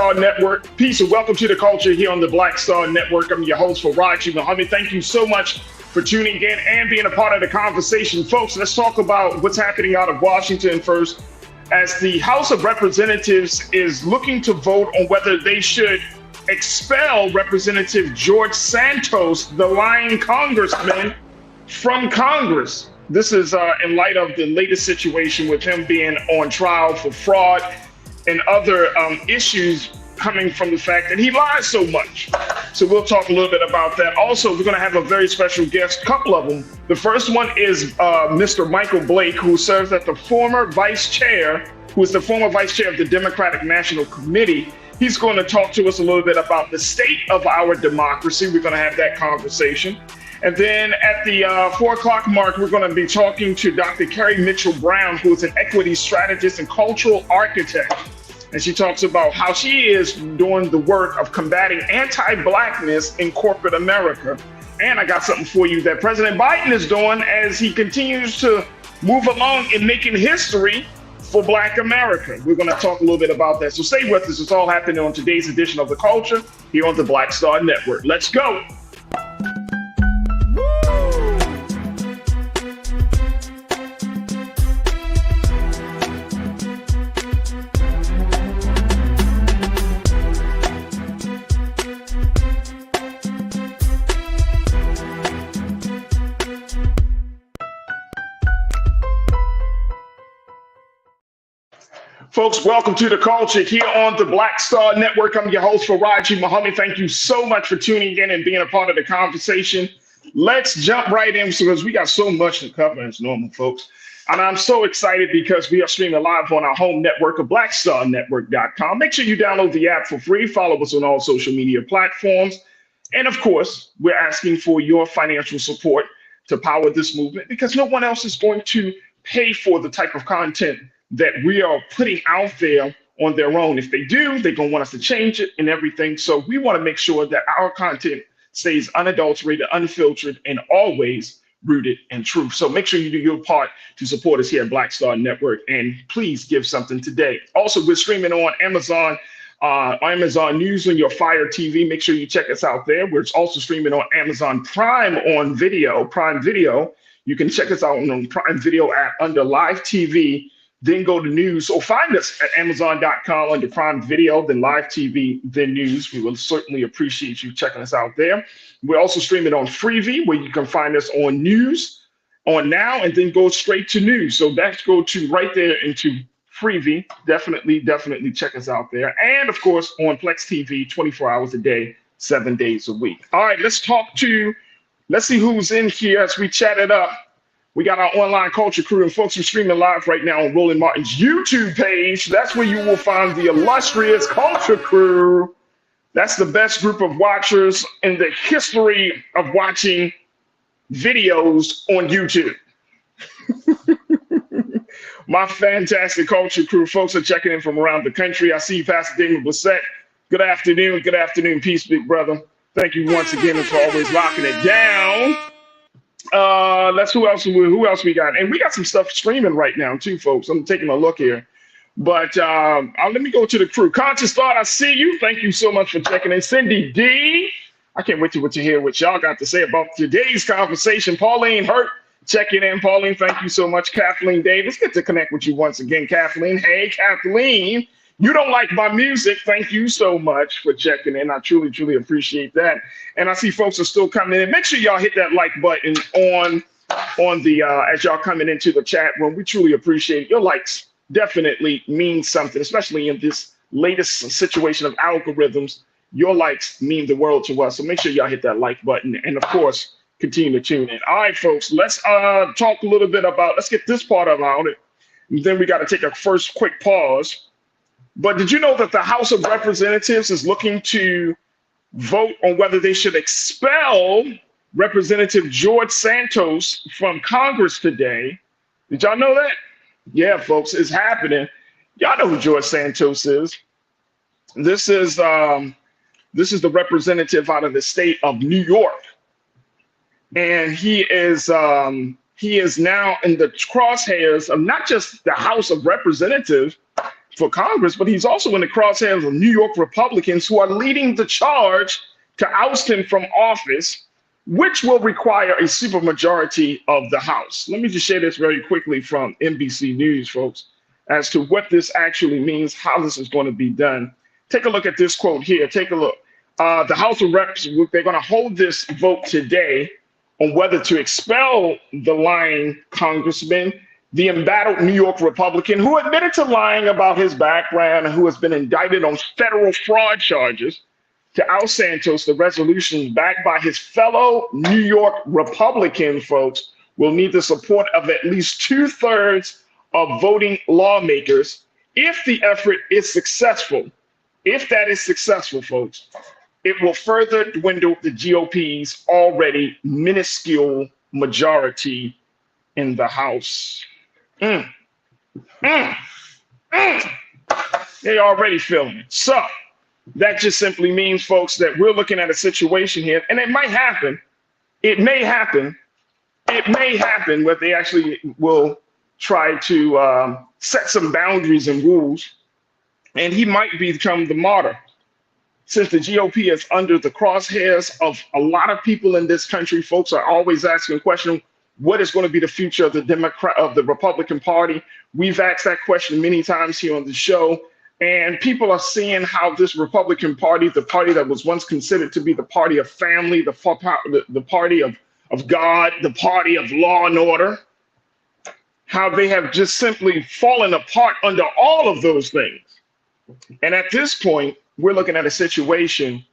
Star Network. Peace and welcome to the culture here on the Black Star Network. I'm your host, Farajii. Thank you so much for tuning in and being a part of the conversation. Folks, let's talk about what's happening out of Washington first. As the House of Representatives is looking to vote on whether they should expel Representative George Santos, the lying congressman, from Congress. This is in light of the latest situation with him being on trial for fraud and other issues coming from the fact that he lies so much. So we'll talk a little bit about that. Also, we're going to have a very special guest, a couple of them. The first one is Mr. Michael Blake, who serves as the former vice chair, who is the former vice chair of the Democratic National Committee. He's going to talk to us a little bit about the state of our democracy. We're going to have that conversation. And then at the 4 o'clock mark, we're going to be talking to Dr. Carrie Mitchell Brown, who is an equity strategist and cultural architect. And she talks about how she is doing the work of combating anti-Blackness in corporate America. And I got something for you that President Biden is doing as he continues to move along in making history for Black America. We're going to talk a little bit about that. So stay with us. It's all happening on today's edition of The Culture here on the Black Star Network. Let's go. Folks, welcome to The Culture here on the Black Star Network. I'm your host, Farajii. Thank you so much for tuning in and being a part of the conversation. Let's jump right in because we got so much to cover as normal, folks. And I'm so excited because we are streaming live on our home network of blackstarnetwork.com. Make sure you download the app for free. Follow us on all social media platforms. And of course, we're asking for your financial support to power this movement because no one else is going to pay for the type of content that we are putting out there on their own. If they do, they're going to want us to change it and everything. So we want to make sure that our content stays unadulterated, unfiltered, and always rooted in truth. So make sure you do your part to support us here at Black Star Network, and please give something today. Also, we're streaming on Amazon News on your Fire TV. Make sure you check us out there. We're also streaming on Amazon Prime on video, Prime Video. You can check us out on the Prime Video app under Live TV. Then go to news or find us at Amazon.com under Prime Video, then Live TV, then news. We will certainly appreciate you checking us out there. We're also streaming on Freevee, where you can find us on news, on now, and then go straight to news. So that's go to right there into Freevee. Definitely check us out there. And of course, on Plex TV, 24 hours a day, 7 days a week. All right, let's see who's in here as we chat it up. We got our online culture crew, and folks are streaming live right now on Roland Martin's YouTube page. That's where you will find the illustrious culture crew. That's the best group of watchers in the history of watching videos on YouTube. My fantastic culture crew. Folks are checking in from around the country. I see you, Pastor Damon Blissett. Good afternoon. Good afternoon. Peace, big brother. Thank you once again for always locking it down. Let's who else we got, and we got some stuff streaming right now too, folks. I'm taking a look here, but let me go to the crew. Conscious Thought, I see you. Thank you so much for checking in. Cindy D, I can't wait to hear what y'all got to say about today's conversation. Pauline Hurt checking in. Pauline, thank you so much. Kathleen Davis, good to connect with you once again. Kathleen, hey Kathleen. You don't like my music. Thank you so much for checking in. I truly appreciate that. And I see folks are still coming in. Make sure y'all hit that like button on the as y'all coming into the chat room. We truly appreciate it. Your likes definitely mean something, especially in this latest situation of algorithms. Your likes mean the world to us. So make sure y'all hit that like button. And of course, continue to tune in. All right, folks, let's talk a little bit about, let's get this part about it. And then we got to take a first quick pause. But did you know that the House of Representatives is looking to vote on whether they should expel Representative George Santos from Congress today? Did y'all know that? Yeah, folks, it's happening. Y'all know who George Santos is. This is the representative out of the state of New York. And he is now in the crosshairs of not just the House of Representatives. for Congress, but he's also in the crosshairs of New York Republicans who are leading the charge to oust him from office, which will require a supermajority of the House. Let me just share this very quickly from NBC News, folks, as to what this actually means, how this is going to be done. Take a look at this quote here. Take a look. The House of Reps, they're going to hold this vote today on whether to expel the lying congressman, the embattled New York Republican who admitted to lying about his background and who has been indicted on federal fraud charges, to oust Santos. The resolution backed by his fellow New York Republican folks will need the support of at least 2/3 of voting lawmakers. If the effort is successful, if that is successful, folks, it will further dwindle the GOP's already minuscule majority in the House. They already feeling it. So that just simply means, folks, that we're looking at a situation here, and it might happen. It may happen. It may happen where they actually will try to set some boundaries and rules, and he might become the martyr. Since the GOP is under the crosshairs of a lot of people in this country, folks are always asking the question, what is going to be the future of the Republican Party? We've asked that question many times here on the show, and people are seeing how this Republican Party, the party that was once considered to be the party of family, the party of God, the party of law and order, how they have just simply fallen apart under all of those things. And at this point, we're looking at a situation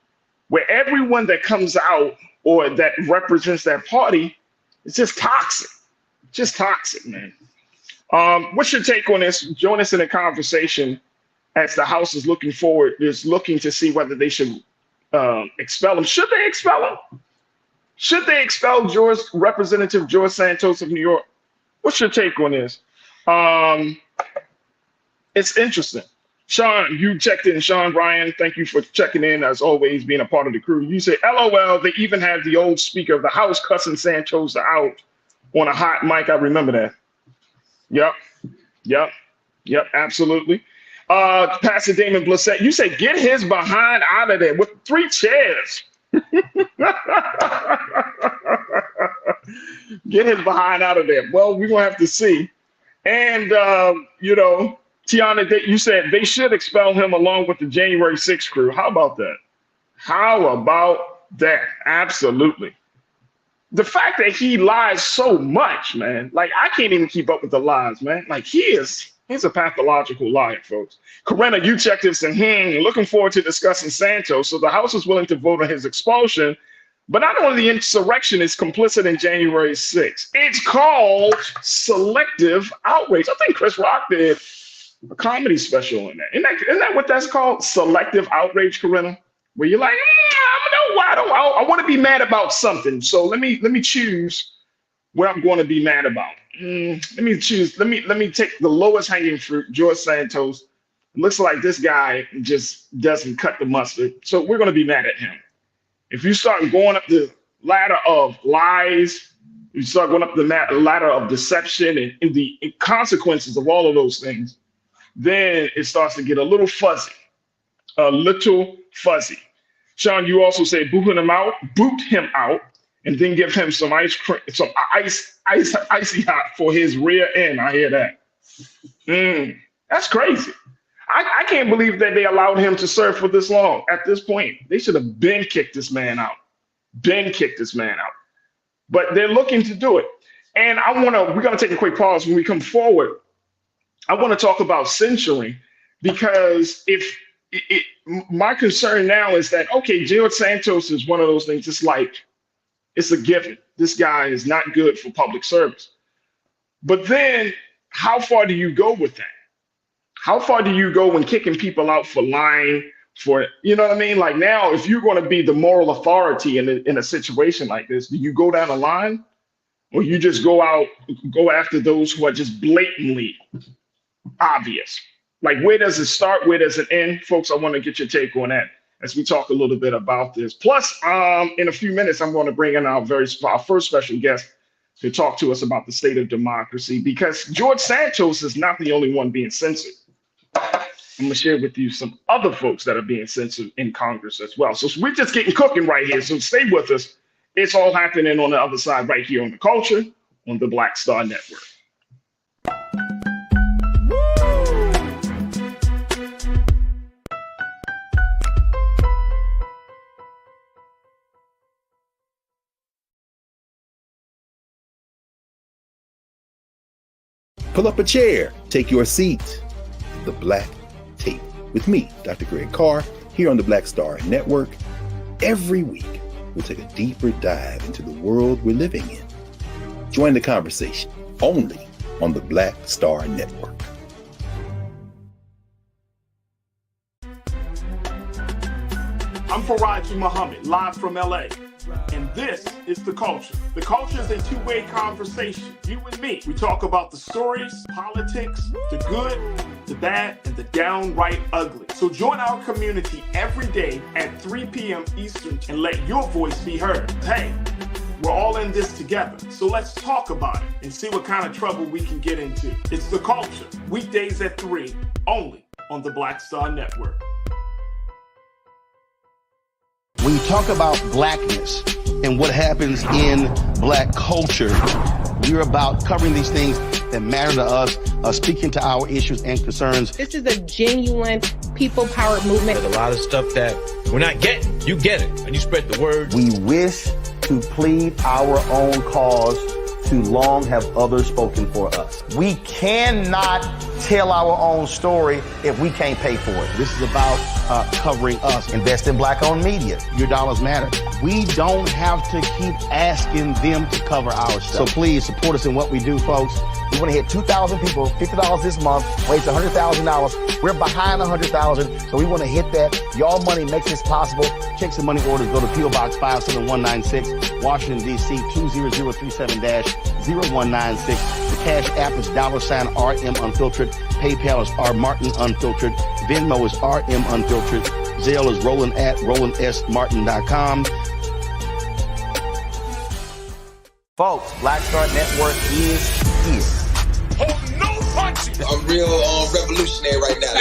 where everyone that comes out or that represents that party is just toxic, man. What's your take on this? Join us in a conversation as the House is looking to see whether they should expel him. Should they expel him? Should they expel Representative George Santos of New York? What's your take on this? It's interesting. Sean, you checked in. Sean Ryan, thank you for checking in, as always, being a part of the crew. You say, LOL, they even had the old Speaker of the House cussing Santos out on a hot mic. I remember that. Yep, absolutely. Pastor Damon Blissett, you say, get his behind out of there with 3 chairs. Get his behind out of there. Well, we're going to have to see. And, Tiana, you said they should expel him along with the January 6th crew. How about that? How about that? Absolutely. The fact that he lies so much, man, like I can't even keep up with the lies, man. Like he's a pathological liar, folks. Corinna, you checked this and looking forward to discussing Santos. So the House is willing to vote on his expulsion, but not only the insurrection is complicit in January 6th. It's called selective outrage. I think Chris Rock did a comedy special on that. Isn't that what that's called? Selective outrage, Corinna? Where you're like, I want to be mad about something. So let me choose what I'm going to be mad about. Let me take the lowest hanging fruit, George Santos. It looks like this guy just doesn't cut the mustard. So we're going to be mad at him. If you start going up the ladder of lies, you start going up the ladder of deception and the consequences of all of those things, then it starts to get a little fuzzy, Sean, you also say boot him out, and then give him some ice cream, some icy hot for his rear end. I hear that. That's crazy. I can't believe that they allowed him to serve for this long. At this point, they should have kicked this man out. But they're looking to do it. And we're gonna take a quick pause. When we come forward, I want to talk about censoring, because my concern now is that, okay, George Santos is one of those things. It's like, it's a given. This guy is not good for public service. But then how far do you go with that? How far do you go when kicking people out for lying, you know what I mean? Like now, if you're going to be the moral authority in a situation like this, do you go down the line, or you just go after those who are just blatantly obvious? Like, where does it start? Where does it end? Folks, I want to get your take on that as we talk a little bit about this. Plus, in a few minutes, I'm going to bring in our first special guest to talk to us about the state of democracy, because George Santos is not the only one being censored. I'm gonna share with you some other folks that are being censored in Congress as well. So we're just getting cooking right here. So stay with us. It's all happening on the other side right here on the culture on the Black Star Network. Pull up a chair, take your seat. The Black Tape with me, Dr. Greg Carr, here on the Black Star Network. Every week, we'll take a deeper dive into the world we're living in. Join the conversation only on the Black Star Network. I'm Farajii Muhammad, live from LA. And this is The Culture. The Culture is a two-way conversation. You and me. We talk about the stories, politics, the good, the bad, and the downright ugly. So join our community every day at 3 p.m. Eastern and let your voice be heard. Hey, we're all in this together. So let's talk about it and see what kind of trouble we can get into. It's The Culture. Weekdays at 3, only on the Black Star Network. When you talk about blackness and what happens in black culture, we're about covering these things that matter to us, speaking to our issues and concerns. This is a genuine people-powered movement. There's a lot of stuff that we're not getting. You get it, and you spread the word. We wish to plead our own cause. Too long have others spoken for us. We cannot tell our own story if we can't pay for it. This is about covering us. Invest in black-owned media. Your dollars matter. We don't have to keep asking them to cover our stuff. So please support us in what we do, folks. We want to hit 2,000 people, $50 this month, raise $100,000. We're behind 100,000, so we want to hit that. Y'all money makes this possible. Check some money orders. Go to P.O. Box 57196, Washington, D.C. 20037-0196. The Cash App is $RM Unfiltered. PayPal is R Martin Unfiltered. Venmo is RM Unfiltered. Zelle is Roland at RolandSMartin.com. Folks, Black Star Network is here. I'm real revolutionary right now.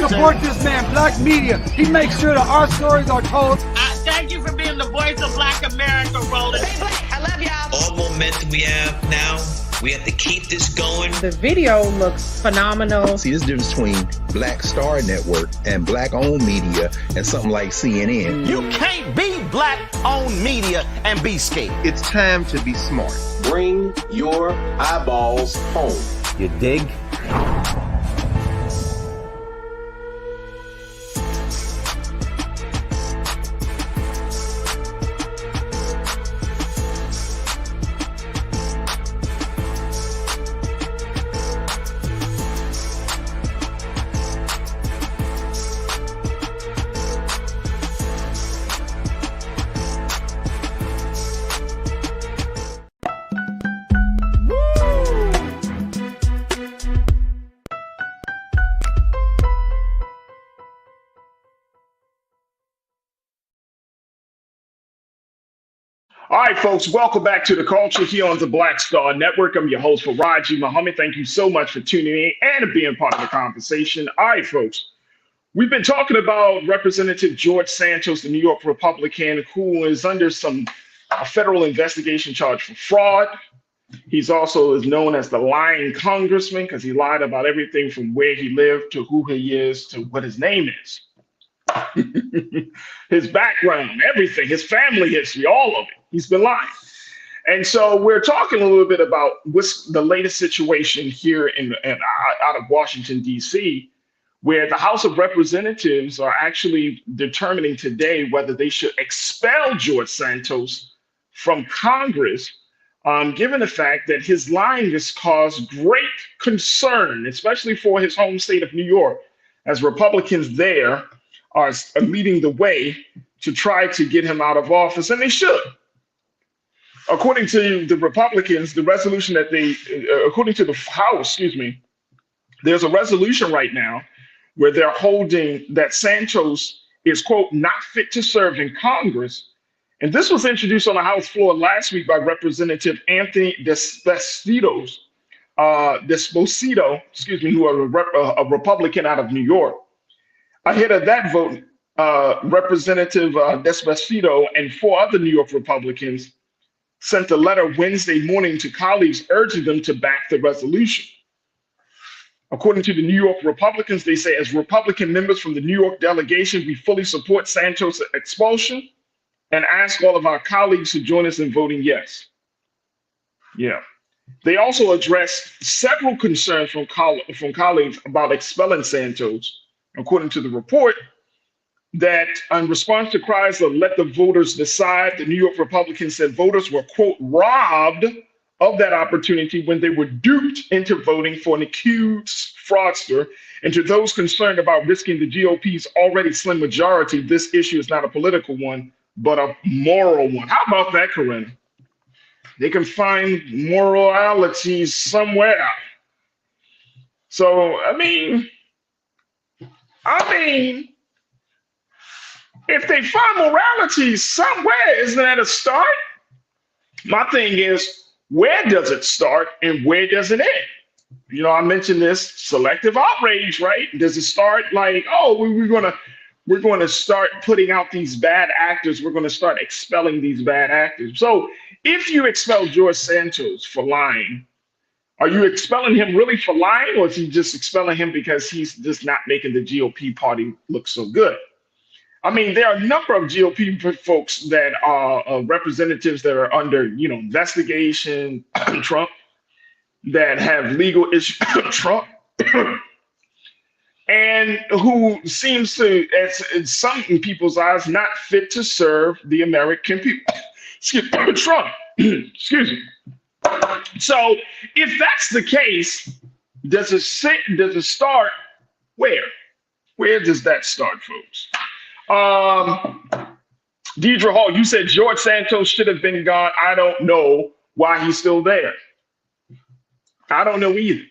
Support this man, Black Media. He makes sure that our stories are told. Thank you for being the voice of Black America, Roland. Stay black. I love y'all. All momentum we have now, we have to keep this going. The video looks phenomenal. See, this difference between Black Star Network and black-owned media and something like CNN. You can't be black-owned media and be scared. It's time to be smart. Bring your eyeballs home. You dig? All right, folks, welcome back to The Culture here on the Black Star Network. I'm your host, Farajii Muhammad. Thank you so much for tuning in and being part of the conversation. All right, folks, we've been talking about Representative George Santos, the New York Republican, who is under a federal investigation charge for fraud. He's also is known as the lying congressman because he lied about everything from where he lived to who he is to what his name is. His background, everything, his family history, all of it. He's been lying. And so we're talking a little bit about what's the latest situation here out of Washington, D.C., where the House of Representatives are actually determining today whether they should expel George Santos from Congress, given the fact that his lying has caused great concern, especially for his home state of New York, as Republicans there are leading the way to try to get him out of office, and they should. According to the Republicans, the resolution that according to the House, there's a resolution right now where they're holding that Santos is, quote, not fit to serve in Congress. And this was introduced on the House floor last week by Representative Anthony Desposito, who are a Republican out of New York. Ahead of that vote, Representative Despacito and four other New York Republicans sent a letter Wednesday morning to colleagues urging them to back the resolution. According to the New York Republicans, they say, as Republican members from the New York delegation, we fully support Santos' expulsion and ask all of our colleagues to join us in voting yes. Yeah. They also addressed several concerns from colleagues about expelling Santos. According to the report, that in response to cries of let the voters decide, the New York Republicans said voters were, quote, robbed of that opportunity when they were duped into voting for an accused fraudster. And to those concerned about risking the GOP's already slim majority, this issue is not a political one, but a moral one. How about that, Corinna? They can find moralities somewhere. So, I mean, if they find morality somewhere, isn't that a start? My thing is, where does it start and where does it end? You know, I mentioned this selective outrage, right? Does it start like, oh, we're gonna start putting out these bad actors. We're gonna start expelling these bad actors. So if you expel George Santos for lying, are you expelling him really for lying, or is he just expelling him because he's just not making the GOP party look so good? I mean, there are a number of GOP folks that are representatives that are under, investigation, Trump, that have legal issues, Trump, and who seems to, in some people's eyes, not fit to serve the American people. Excuse me, Trump. Excuse me. So, if that's the case, does it start where? Where does that start, folks? Deidre Hall, you said George Santos should have been gone. I don't know why he's still there. I don't know either.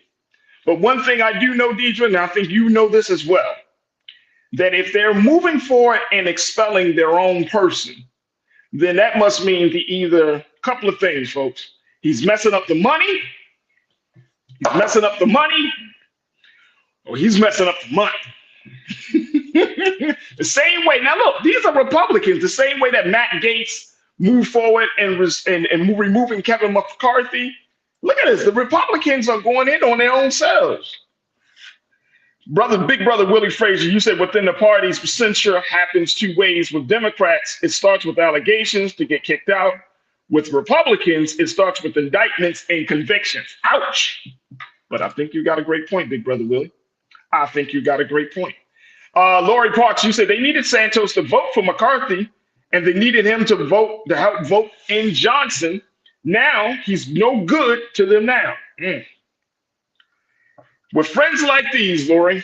But one thing I do know, Deidre, and I think you know this as well, that if they're moving forward and expelling their own person, then that must mean either a couple of things, folks. He's messing up the money. He's messing up the money. Or he's messing up the money. The same way. Now, look, these are Republicans. The same way that Matt Gaetz moved forward and removing Kevin McCarthy. Look at this. The Republicans are going in on their own selves. Big brother Willie Frazier, you said within the parties, censure happens two ways. With Democrats, it starts with allegations to get kicked out. With Republicans, it starts with indictments and convictions. Ouch. But I think you got a great point, big brother Willie. I think you got a great point. Lori Parks, you said they needed Santos to vote for McCarthy, and they needed him to help vote in Johnson. Now he's no good to them now. With friends like these, Lori,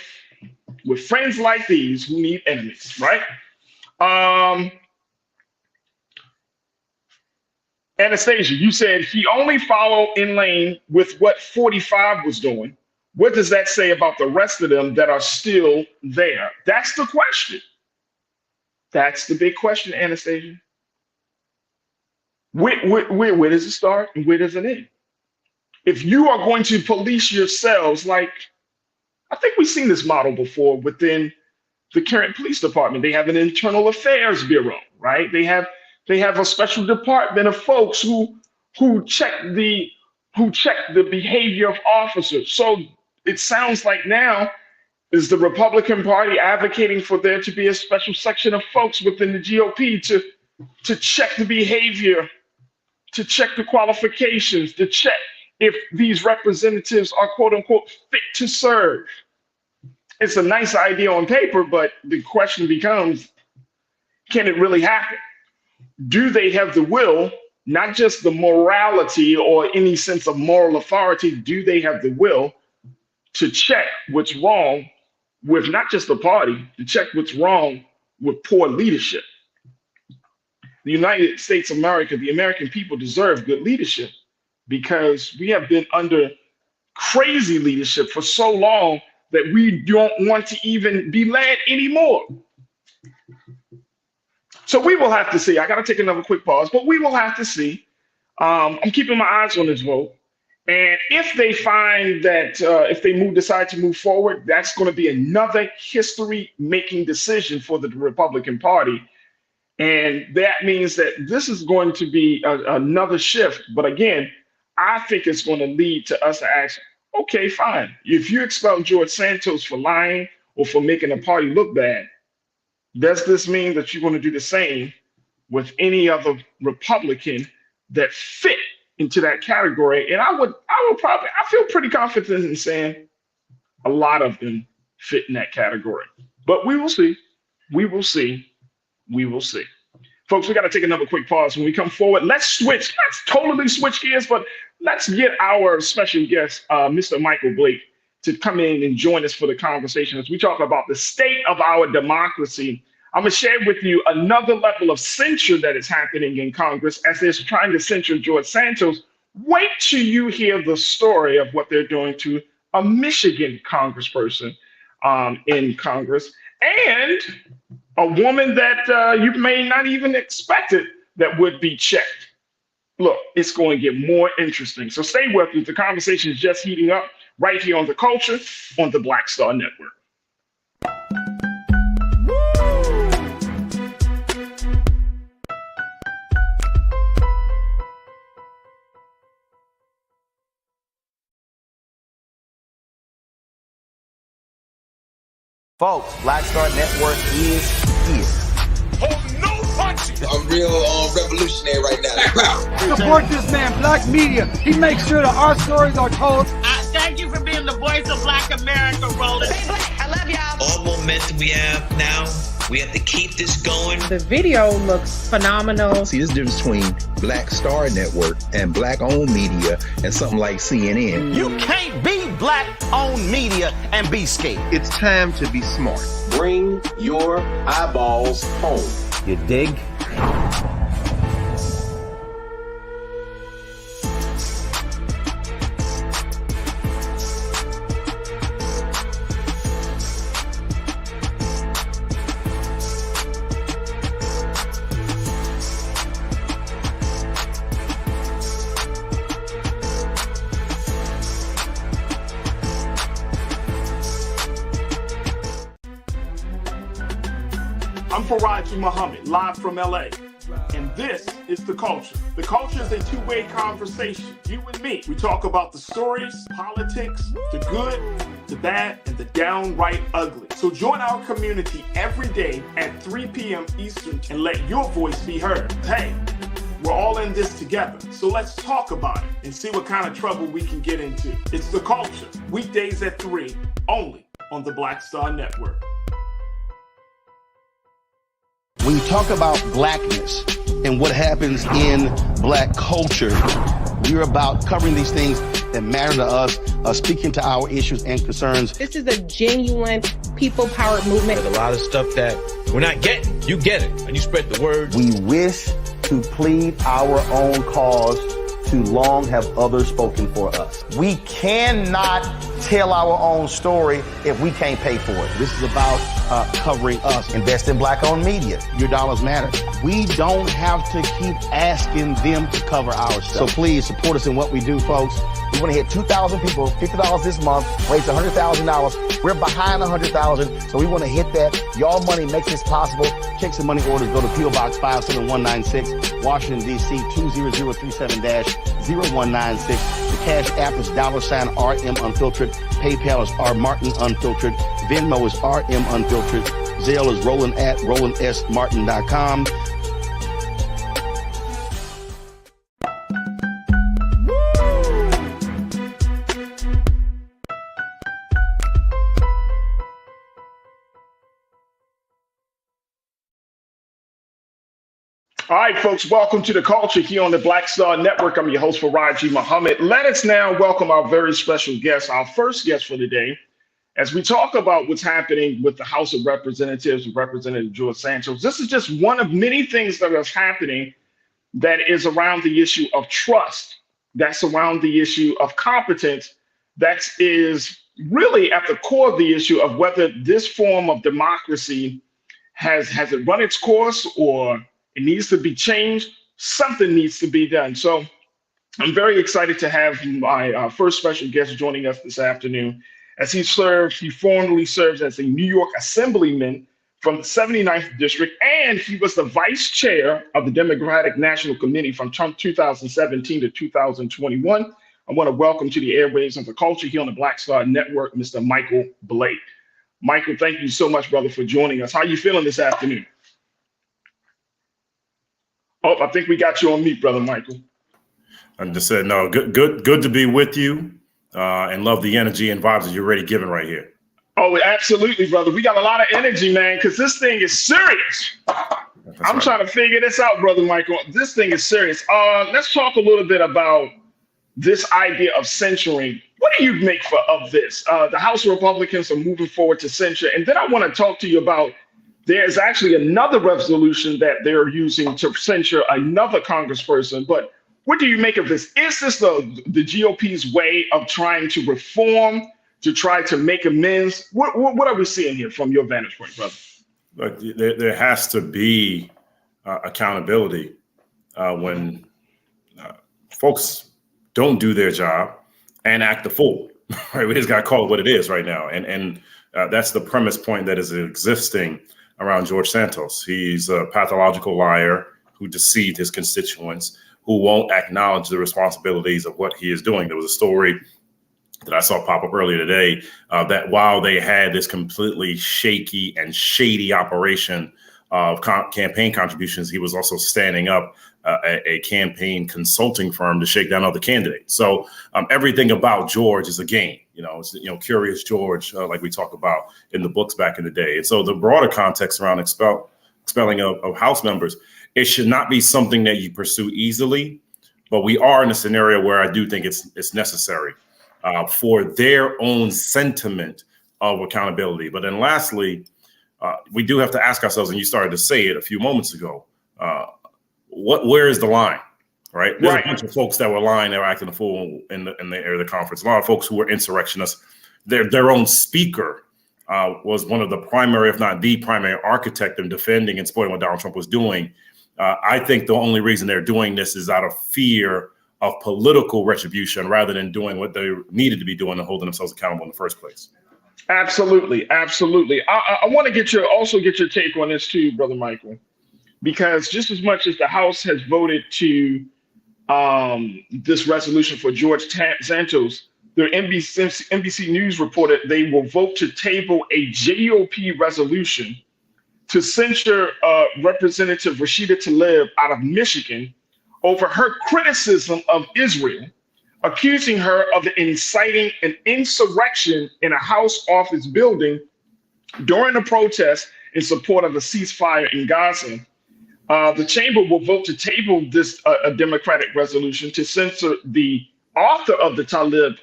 with friends like these who need enemies, right? Anastasia, you said he only followed in lane with what 45 was doing. What does that say about the rest of them that are still there? That's the question. That's the big question, Anastasia. Where does it start and where does it end? If you are going to police yourselves, like I think we've seen this model before within the current police department. They have an internal affairs bureau, right? They have a special department of folks who check the behavior of officers. So it sounds like now is the Republican Party advocating for there to be a special section of folks within the GOP to check the behavior, to check the qualifications, to check if these representatives are quote unquote fit to serve. It's a nice idea on paper, but the question becomes, can it really happen? Do they have the will, not just the morality or any sense of moral authority? Do they have the will to check what's wrong with not just the party, to check what's wrong with poor leadership? The United States of America, the American people deserve good leadership because we have been under crazy leadership for so long that we don't want to even be led anymore. So we will have to see. I got to take another quick pause, but we will have to see. I'm keeping my eyes on this vote. And if they find that if they decide to move forward, that's going to be another history-making decision for the Republican Party. And that means that this is going to be another shift. But again, I think it's going to lead to us to ask, okay, fine. If you expel George Santos for lying or for making the party look bad, does this mean that you're going to do the same with any other Republican that fit into that category? And I feel pretty confident in saying a lot of them fit in that category. But we will see. We will see. We will see. Folks, we got to take another quick pause. When we come forward, let's totally switch gears, but let's get our special guest, Mr. Michael Blake, to come in and join us for the conversation as we talk about the state of our democracy. I'm going to share with you another level of censure that is happening in Congress as they're trying to censure George Santos. Wait till you hear the story of what they're doing to a Michigan congressperson in Congress, and a woman that you may not even expect it that would be checked. Look, it's going to get more interesting. So stay with me. The conversation is just heating up right here on The Culture on the Black Star Network. Folks, Black Star Network is here. Oh, no punches. I'm real revolutionary right now. Support this man, Black Media. He makes sure that our stories are told. Thank you for being the voice of Black America, Roland. Stay black. I love y'all. All momentum we have now, we have to keep this going. The video looks phenomenal. See, this difference between Black Star Network and Black-owned media and something like CNN. You can't be Black-owned media and be scared. It's time to be smart. Bring your eyeballs home. You dig? I'm Farajii Muhammad, live from LA. And this is The Culture. The Culture is a two-way conversation. You and me. We talk about the stories, politics, the good, the bad, and the downright ugly. So join our community every day at 3 p.m. Eastern and let your voice be heard. Hey, we're all in this together. So let's talk about it and see what kind of trouble we can get into. It's The Culture, weekdays at 3, only on the Black Star Network. When you talk about blackness and what happens in Black culture, we're about covering these things that matter to us, speaking to our issues and concerns. This is a genuine people-powered movement. There's a lot of stuff that we're not getting. You get it, and you spread the word. We wish to plead our own cause. Too long have others spoken for us. We cannot tell our own story if we can't pay for it. This is about covering us. Invest in Black-owned media. Your dollars matter. We don't have to keep asking them to cover our stuff. So please support us in what we do, folks. We want to hit 2,000 people, $50 this month, raise $100,000. We're behind 100,000, so we want to hit that. Y'all money makes this possible. Check some money orders. Go to P.O. Box 57196, Washington, D.C. 20037-0196. The Cash App is $RM Unfiltered. PayPal is R Martin Unfiltered. Venmo is RM Unfiltered. Zelle is Roland at RolandSMartin.com. All right, folks, welcome to The Culture here on the Black Star Network. I'm your host, Farajii Muhammad. Let us now welcome our very special guest, our first guest for the day, as we talk about what's happening with the House of Representatives and Representative George Santos. This is just one of many things that is happening that is around the issue of trust, that's around the issue of competence, that is really at the core of the issue of whether this form of democracy has it run its course or it needs to be changed. Something needs to be done. So I'm very excited to have my first special guest joining us this afternoon, as he formerly serves as a New York Assemblyman from the 79th District, and he was the vice chair of the Democratic National Committee from 2017 to 2021. I want to welcome to the airwaves of the culture here on the Black Star Network, Mr. Michael Blake. Michael, thank you so much, brother, for joining us. How are you feeling this afternoon? Oh, I think we got you on mute, brother Michael. I just said, no, good to be with you, and love the energy and vibes that you're already giving right here. Oh, absolutely, brother. We got a lot of energy, man, because this thing is serious. I'm trying to figure this out, brother Michael. This thing is serious. Let's talk a little bit about this idea of censoring. What do you make of this? The House Republicans are moving forward to censure. And then I want to talk to you about, there's actually another resolution that they're using to censure another congressperson. But what do you make of this? Is this the GOP's way of trying to reform, to try to make amends? What are we seeing here from your vantage point, brother? Look, there has to be accountability when folks don't do their job and act the fool. Right? We just got to call it what it is right now. And that's the premise point that is existing around George Santos. He's a pathological liar who deceived his constituents, who won't acknowledge the responsibilities of what he is doing. There was a story that I saw pop up earlier today that while they had this completely shaky and shady operation of campaign contributions, he was also standing up a campaign consulting firm to shake down other candidates. So everything about George is a game. It's Curious George, like we talk about in the books back in the day. And so the broader context around expelling of House members, it should not be something that you pursue easily, but we are in a scenario where I do think it's necessary for their own sentiment of accountability. But then lastly, we do have to ask ourselves, and you started to say it a few moments ago, where is the line, right? There's a bunch of folks that were lying, they were acting a fool in the conference. A lot of folks who were insurrectionists. Their own speaker was one of the primary, if not the primary architect in defending and supporting what Donald Trump was doing. I think the only reason they're doing this is out of fear of political retribution rather than doing what they needed to be doing and holding themselves accountable in the first place. Absolutely. Absolutely. I want to also get your take on this too, brother Michael, because just as much as the House has voted to this resolution for George Santos, their NBC News reported they will vote to table a GOP resolution to censure Representative Rashida Tlaib out of Michigan over her criticism of Israel, accusing her of inciting an insurrection in a House office building during a protest in support of a ceasefire in Gaza. The chamber will vote to table this a Democratic resolution to censor the author of the Tlaib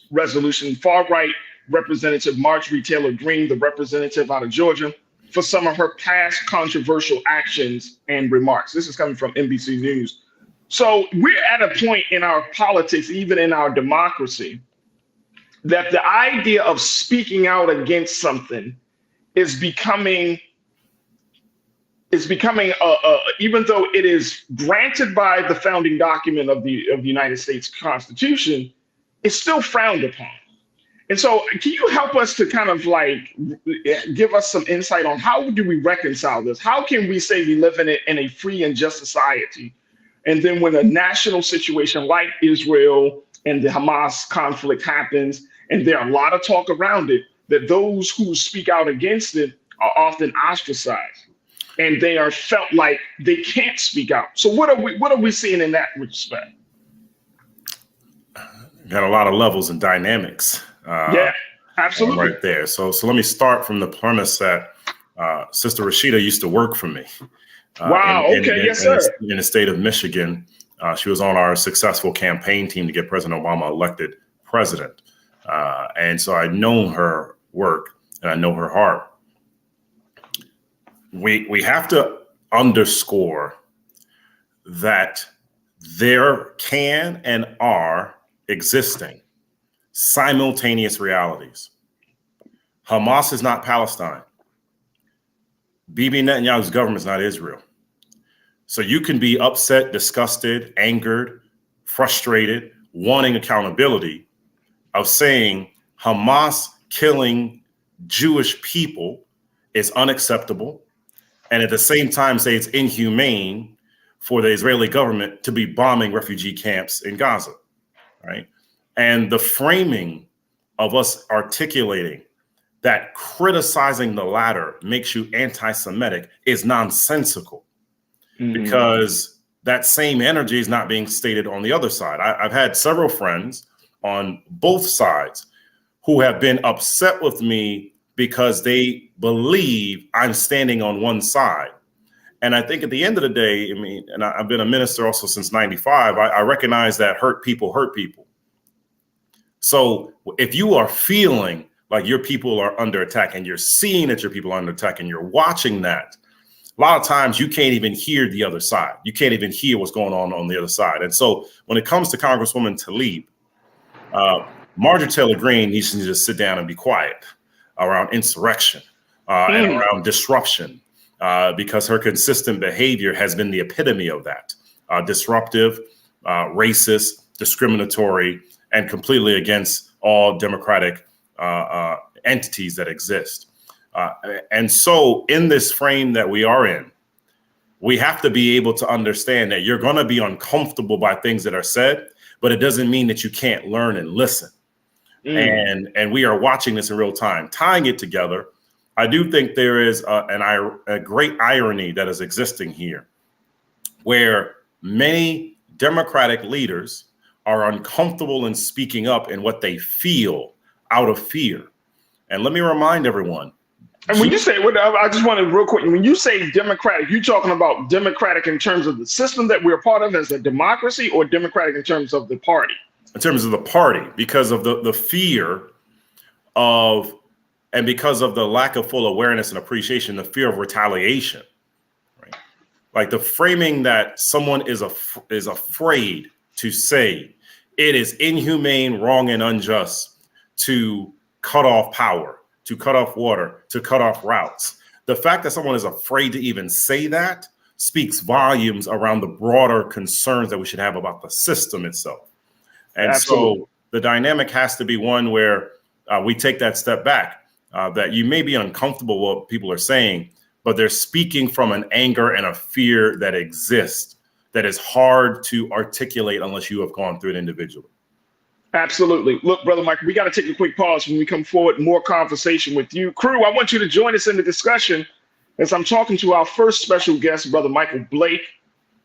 resolution, far-right Representative Marjorie Taylor Greene, the representative out of Georgia, for some of her past controversial actions and remarks. This is coming from NBC News. So we're at a point in our politics, even in our democracy, that the idea of speaking out against something is becoming even though it is granted by the founding document of the United States Constitution, it's still frowned upon. And so can you help us to kind of give us some insight on how do we reconcile this? How can we say we live in a free and just society? And then when a national situation like Israel and the Hamas conflict happens, and there are a lot of talk around it, that those who speak out against it are often ostracized, and they are felt like they can't speak out. So what are we seeing in that respect? Got a lot of levels and dynamics. Yeah, absolutely. Right there. So let me start from the premise that Sister Rashida used to work for me. Wow. Yes, sir. In the state of Michigan, she was on our successful campaign team to get President Obama elected president. And so I know her work and I know her heart. We have to underscore that there can and are existing simultaneous realities. Hamas is not Palestine. Bibi Netanyahu's government is not Israel. So you can be upset, disgusted, angered, frustrated, wanting accountability, of saying Hamas killing Jewish people is unacceptable, and at the same time say it's inhumane for the Israeli government to be bombing refugee camps in Gaza, right? And the framing of us articulating that criticizing the latter makes you anti-Semitic is nonsensical, because that same energy is not being stated on the other side. I've had several friends on both sides who have been upset with me because they believe I'm standing on one side. And I think at the end of the day, I mean, and I've been a minister also since 95, I recognize that hurt people hurt people. So if you are feeling like your people are under attack and you're seeing that your people are under attack and you're watching that, a lot of times you can't even hear the other side. You can't even hear what's going on the other side. And so when it comes to Congresswoman Tlaib, Marjorie Taylor Greene needs to just sit down and be quiet around insurrection and around disruption, because her consistent behavior has been the epitome of that. Disruptive, racist, discriminatory, and completely against all democratic entities that exist. And so in this frame that we are in, we have to be able to understand that you're going to be uncomfortable by things that are said, but it doesn't mean that you can't learn and listen. And we are watching this in real time, tying it together. I do think there is a great irony that is existing here, where many Democratic leaders are uncomfortable in speaking up in what they feel out of fear. And let me remind everyone. And when you say, I just want to real quick, when you say democratic, you're talking about democratic in terms of the system that we're part of as a democracy, or democratic in terms of the party? In terms of the party, because of the fear of, and because of the lack of full awareness and appreciation, the fear of retaliation, right? Like the framing that someone is afraid to say it is inhumane, wrong, and unjust to cut off power, to cut off water, to cut off routes. The fact that someone is afraid to even say that speaks volumes around the broader concerns that we should have about the system itself. And Absolutely. So the dynamic has to be one where we take that step back, that you may be uncomfortable with what people are saying, but they're speaking from an anger and a fear that exists that is hard to articulate unless you have gone through it individually. Absolutely. Look, Brother Michael, we got to take a quick pause. When we come forward, more conversation with you. Crew, I want you to join us in the discussion as I'm talking to our first special guest, Brother Michael Blake,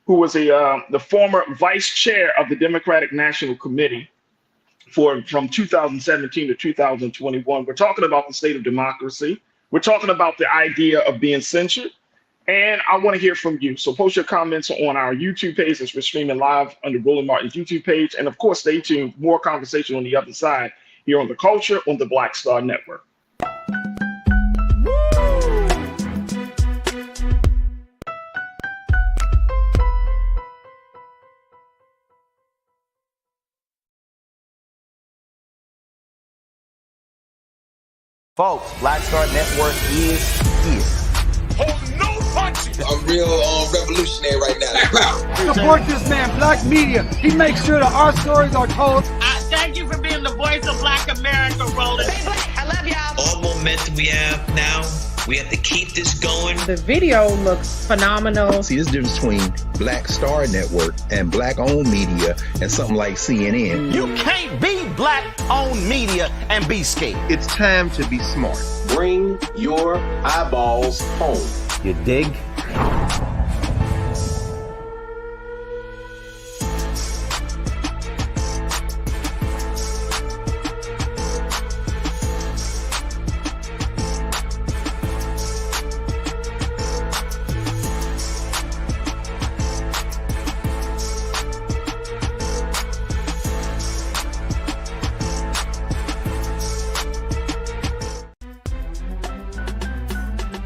who was the former vice chair of the Democratic National Committee from 2017 to 2021. We're talking about the state of democracy. We're talking about the idea of being censored. And I want to hear from you. So post your comments on our YouTube page as we're streaming live under Roland Martin's YouTube page. And of course, stay tuned. More conversation on the other side here on The Culture on the Black Star Network. Folks, Black Star Network is here. I'm real revolutionary right now. Support this man, Black Media. He makes sure that our stories are told. Thank you for being the voice of Black America, Roland. I love y'all. All momentum we have now, we have to keep this going. The video looks phenomenal. See, this difference between Black Star Network and Black-owned media and something like CNN. You can't be Black-owned media and be scared. It's time to be smart. Bring your eyeballs home. You dig?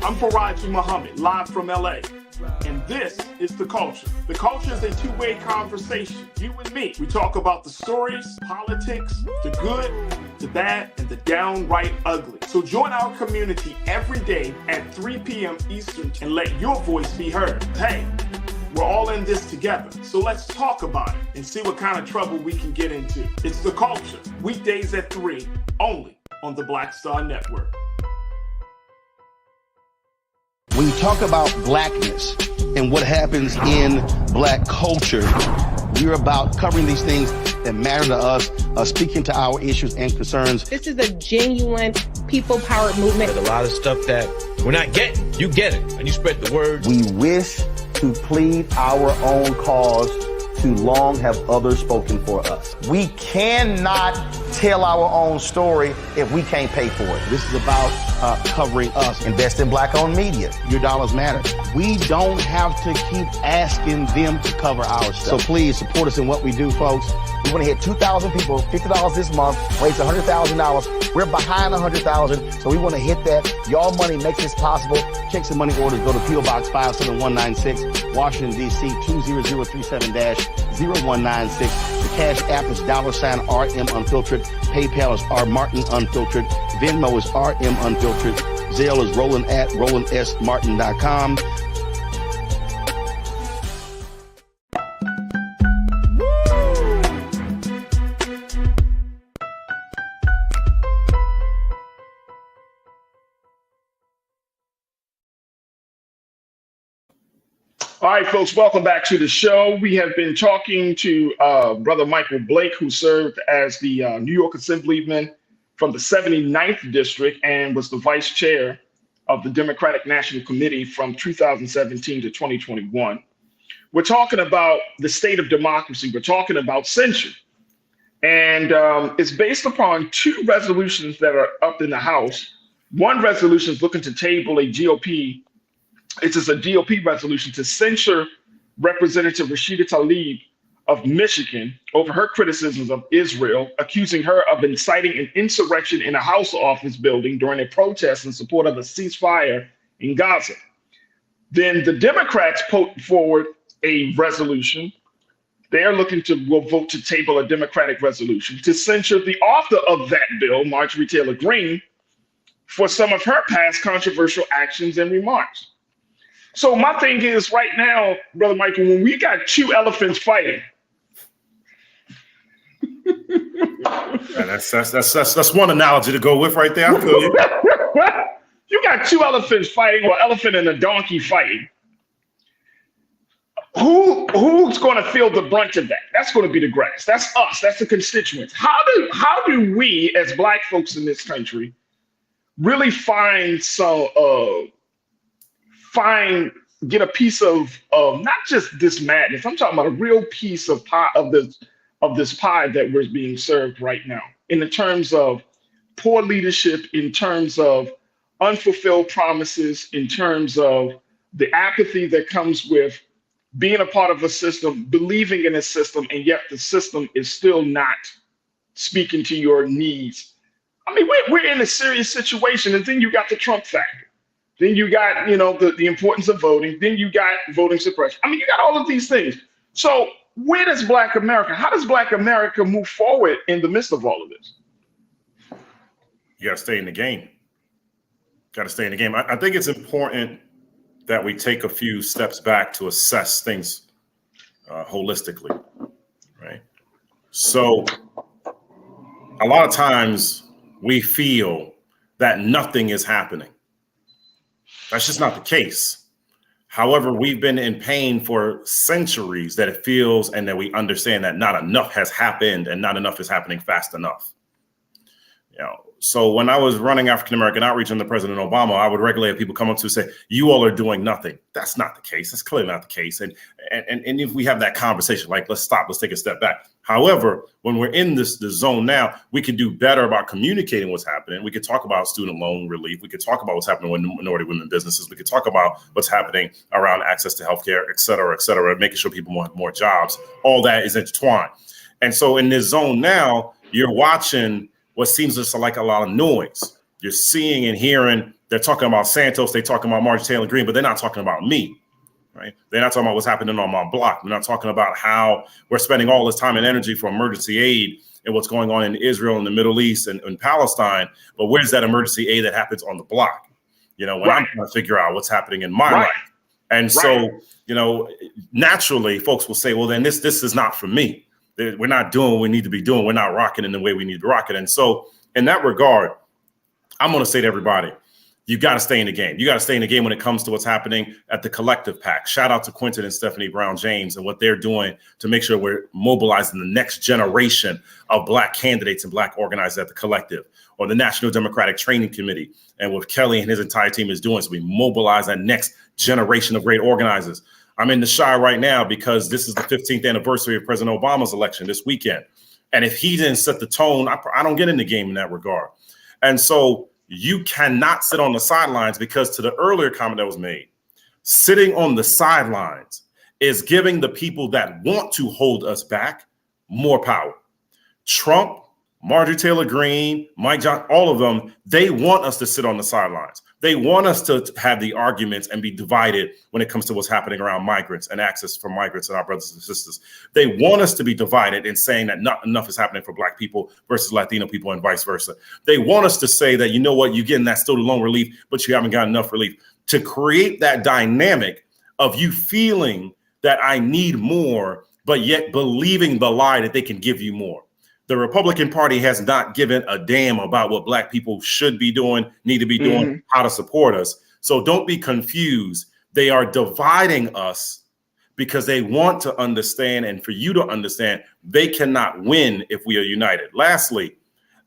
I'm Farajii Muhammad, live from LA. And this is The Culture. The Culture is a two-way conversation. You and me. We talk about the stories, politics, the good, the bad, and the downright ugly. So join our community every day at 3 p.m. Eastern and let your voice be heard. Hey, We're all in this together. So let's talk about it and see what kind of trouble we can get into. It's The Culture, weekdays at 3, only on the Black Star Network. When you talk about blackness and what happens in black culture, we're about covering these things that matter to us, speaking to our issues and concerns. This is a genuine people-powered movement. There's a lot of stuff that we're not getting. You get it, and you spread the word. We wish to plead our own cause. Too long have others spoken for us. We cannot tell our own story if we can't pay for it. This is about covering us. Invest in black-owned media. Your dollars matter. We don't have to keep asking them to cover our stuff. So please support us in what we do, folks. We want to hit 2,000 people, $50 this month, raise $100,000. We're behind 100,000, so we want to hit that. Y'all money makes this possible. Checks and money orders go to P.O. Box 57196, Washington, D.C. 20037-0196. The Cash App is $RM Unfiltered. PayPal is R Martin Unfiltered. Venmo is RM Unfiltered. Zelle is Roland at RolandSMartin.com. All right, folks, welcome back to the show. We have been talking to Brother Michael Blake, who served as the New York Assemblyman from the 79th District and was the vice chair of the Democratic National Committee from 2017 to 2021. We're talking about the state of democracy. We're talking about censure. And it's based upon 2 resolutions that are up in the House. One resolution is looking to table a GOP. It's just a GOP resolution to censure Representative Rashida Tlaib of Michigan over her criticisms of Israel, accusing her of inciting an insurrection in a House office building during a protest in support of a ceasefire in Gaza. Then the Democrats put forward a resolution. They're looking to vote to table a Democratic resolution to censure the author of that bill, Marjorie Taylor Greene, for some of her past controversial actions and remarks. So my thing is right now, Brother Michael, when we got 2 elephants fighting. That's one analogy to go with right there. I feel you. You got 2 elephants fighting, or elephant and a donkey fighting. Who's going to feel the brunt of that? That's going to be the grass. That's us. That's the constituents. How do we, as Black folks in this country, really get a piece of not just this madness. I'm talking about a real piece of pie of this pie that we're being served right now, in the terms of poor leadership, in terms of unfulfilled promises, in terms of the apathy that comes with being a part of a system, believing in a system, and yet the system is still not speaking to your needs. I mean, we're in a serious situation, and then you got the Trump factor. Then you got, the importance of voting. Then you got voting suppression. I mean, you got all of these things. So where does Black America, how does Black America move forward in the midst of all of this? You got to stay in the game. Got to stay in the game. I think it's important that we take a few steps back to assess things holistically, right? So a lot of times we feel that nothing is happening. That's just not the case. However, we've been in pain for centuries that it feels and that we understand that not enough has happened and not enough is happening fast enough. So when I was running African American outreach under President Obama, I would regularly have people come up to say, you all are doing nothing. That's not the case. That's clearly not the case. And if we have that conversation, like, let's stop, let's take a step back. However, when we're in this zone now, we can do better about communicating what's happening. We could talk about student loan relief. We could talk about what's happening with minority women businesses. We could talk about what's happening around access to healthcare, et cetera, making sure people have more jobs. All that is intertwined. And so in this zone now, you're watching what seems just like a lot of noise. You're seeing and hearing, they're talking about Santos, they're talking about Marjorie Taylor Greene, but they're not talking about me, right? They're not talking about what's happening on my block. They're not talking about how we're spending all this time and energy for emergency aid and what's going on in Israel and the Middle East and Palestine. But where's that emergency aid that happens on the block? When I'm trying to figure out what's happening in my life. And so naturally folks will say, well, then this is not for me. We're not doing what we need to be doing. We're not rocking in the way we need to rock it. And so in that regard, I'm going to say to everybody, you got to stay in the game. You got to stay in the game when it comes to what's happening at the Collective PAC. Shout out to Quentin and Stephanie Brown James and what they're doing to make sure we're mobilizing the next generation of Black candidates and Black organizers at the Collective, or the National Democratic Training Committee, and what Kelly and his entire team is doing. So we mobilize that next generation of great organizers. I'm in the Shy right now because this is the 15th anniversary of President Obama's election this weekend. And if he didn't set the tone, I don't get in the game in that regard. And so you cannot sit on the sidelines, because to the earlier comment that was made, sitting on the sidelines is giving the people that want to hold us back more power. Trump, Marjorie Taylor Greene, Mike Johnson, all of them, they want us to sit on the sidelines. They want us to have the arguments and be divided when it comes to what's happening around migrants and access for migrants and our brothers and sisters. They want us to be divided in saying that not enough is happening for Black people versus Latino people and vice versa. They want us to say that, you know what, you're getting that student loan relief, but you haven't got enough relief. To create that dynamic of you feeling that I need more, but yet believing the lie that they can give you more. The Republican Party has not given a damn about what Black people should be doing, need to be doing, how to support us. So don't be confused. They are dividing us because they want to understand, and for you to understand, they cannot win if we are united. Lastly,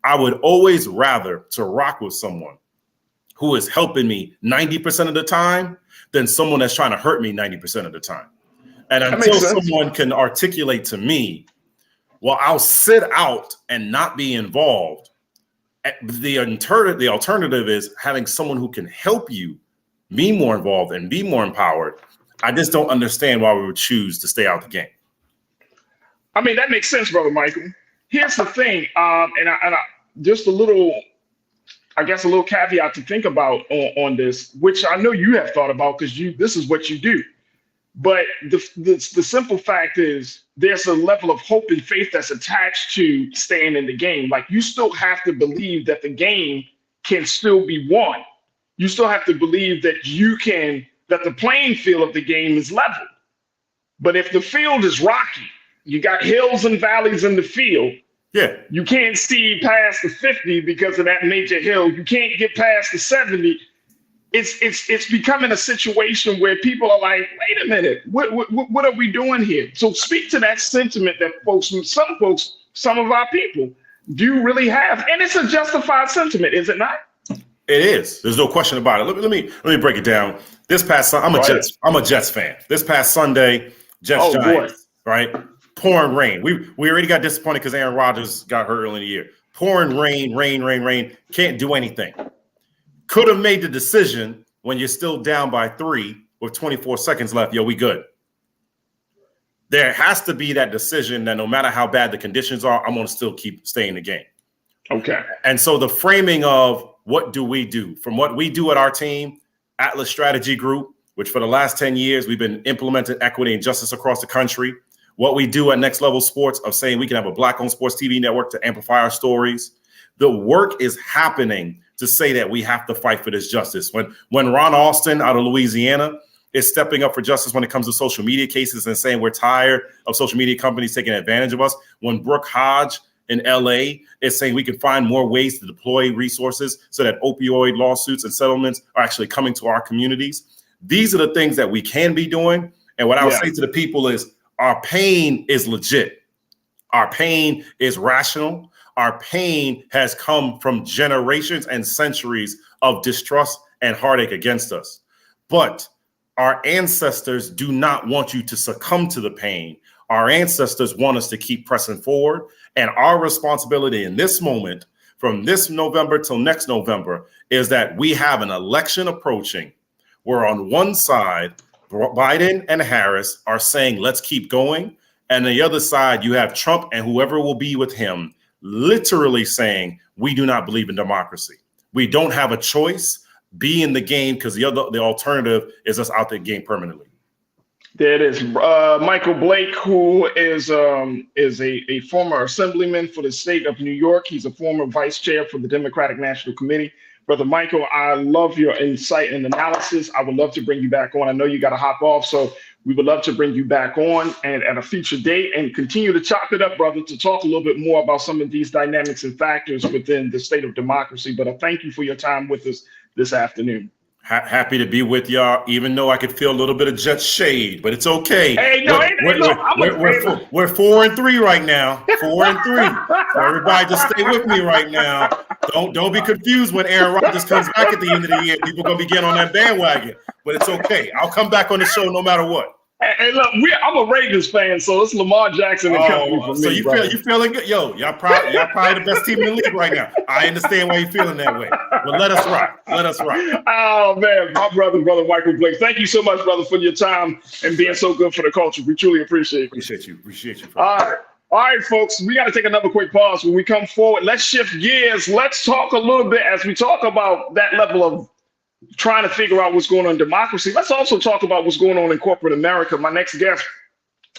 I would always rather to rock with someone who is helping me 90% of the time than someone that's trying to hurt me 90% of the time. And until someone can articulate to me, well, I'll sit out and not be involved, the alternative is having someone who can help you be more involved and be more empowered. I just don't understand why we would choose to stay out the game. I mean, that makes sense, Brother Michael. Here's the thing, just a little caveat to think about on this, which I know you have thought about because this is what you do. But the simple fact is there's a level of hope and faith that's attached to staying in the game. Like, you still have to believe that the game can still be won. You still have to believe that that the playing field of the game is level. But if the field is rocky, you got hills and valleys in the field. Yeah. You can't see past the 50 because of that major hill. You can't get past the 70. It's becoming a situation where people are like, wait a minute, what are we doing here? So speak to that sentiment that some of our people do really have, and it's a justified sentiment, is it not? It is. There's no question about it. Let me break it down. This past Sunday, I'm a Jets fan. This past Sunday, Jets Giants, right? Pouring rain. We already got disappointed because Aaron Rodgers got hurt early in the year. Pouring rain. Can't do anything. Could have made the decision when you're still down by 3 with 24 seconds left. Yo, we good. There has to be that decision that no matter how bad the conditions are, I'm going to still keep staying in the game. Okay. And so the framing of what do we do, from what we do at our team, Atlas Strategy Group, which for the last 10 years, we've been implementing equity and justice across the country. What we do at Next Level Sports of saying we can have a Black-owned sports TV network to amplify our stories. The work is happening to say that we have to fight for this justice. When Ron Alston out of Louisiana is stepping up for justice when it comes to social media cases and saying we're tired of social media companies taking advantage of us. When Brooke Hodge in LA is saying we can find more ways to deploy resources so that opioid lawsuits and settlements are actually coming to our communities. These are the things that we can be doing. And what I would say to the people is our pain is legit. Our pain is rational. Our pain has come from generations and centuries of distrust and heartache against us. But our ancestors do not want you to succumb to the pain. Our ancestors want us to keep pressing forward. And our responsibility in this moment, from this November till next November, is that we have an election approaching where on one side, Biden and Harris are saying, let's keep going. And the other side, you have Trump and whoever will be with him literally saying, we do not believe in democracy. We don't have a choice. Be in the game, because the alternative is us out the game permanently. There it is. Michael Blake, who is a former assemblyman for the state of New York. He's a former vice chair for the Democratic National Committee. Brother Michael, I love your insight and analysis. I would love to bring you back on. I know you got to hop off, so we would love to bring you back on and at a future date and continue to chop it up, brother, to talk a little bit more about some of these dynamics and factors within the state of democracy. But I thank you for your time with us this afternoon. Happy to be with y'all, even though I could feel a little bit of just shade, but it's okay. Hey, no, we're 4-3 right now. 4-3. So everybody just stay with me right now. Don't be confused when Aaron Rodgers comes back at the end of the year. People are gonna be getting on that bandwagon, but it's okay. I'll come back on the show no matter what. Hey, look, I'm a Ravens fan, so it's Lamar Jackson and company for me. So you feeling good? Yo, y'all probably the best team in the league right now. I understand why you're feeling that way. But let us rock. Let us rock. Oh man, my brother Michael Blake. Thank you so much, brother, for your time and being so good for the culture. We truly appreciate it. Appreciate you. All right, folks. We got to take another quick pause. When we come forward, let's shift gears. Let's talk a little bit as we talk about that level of trying to figure out what's going on in democracy. Let's also talk about what's going on in corporate America. My next guest,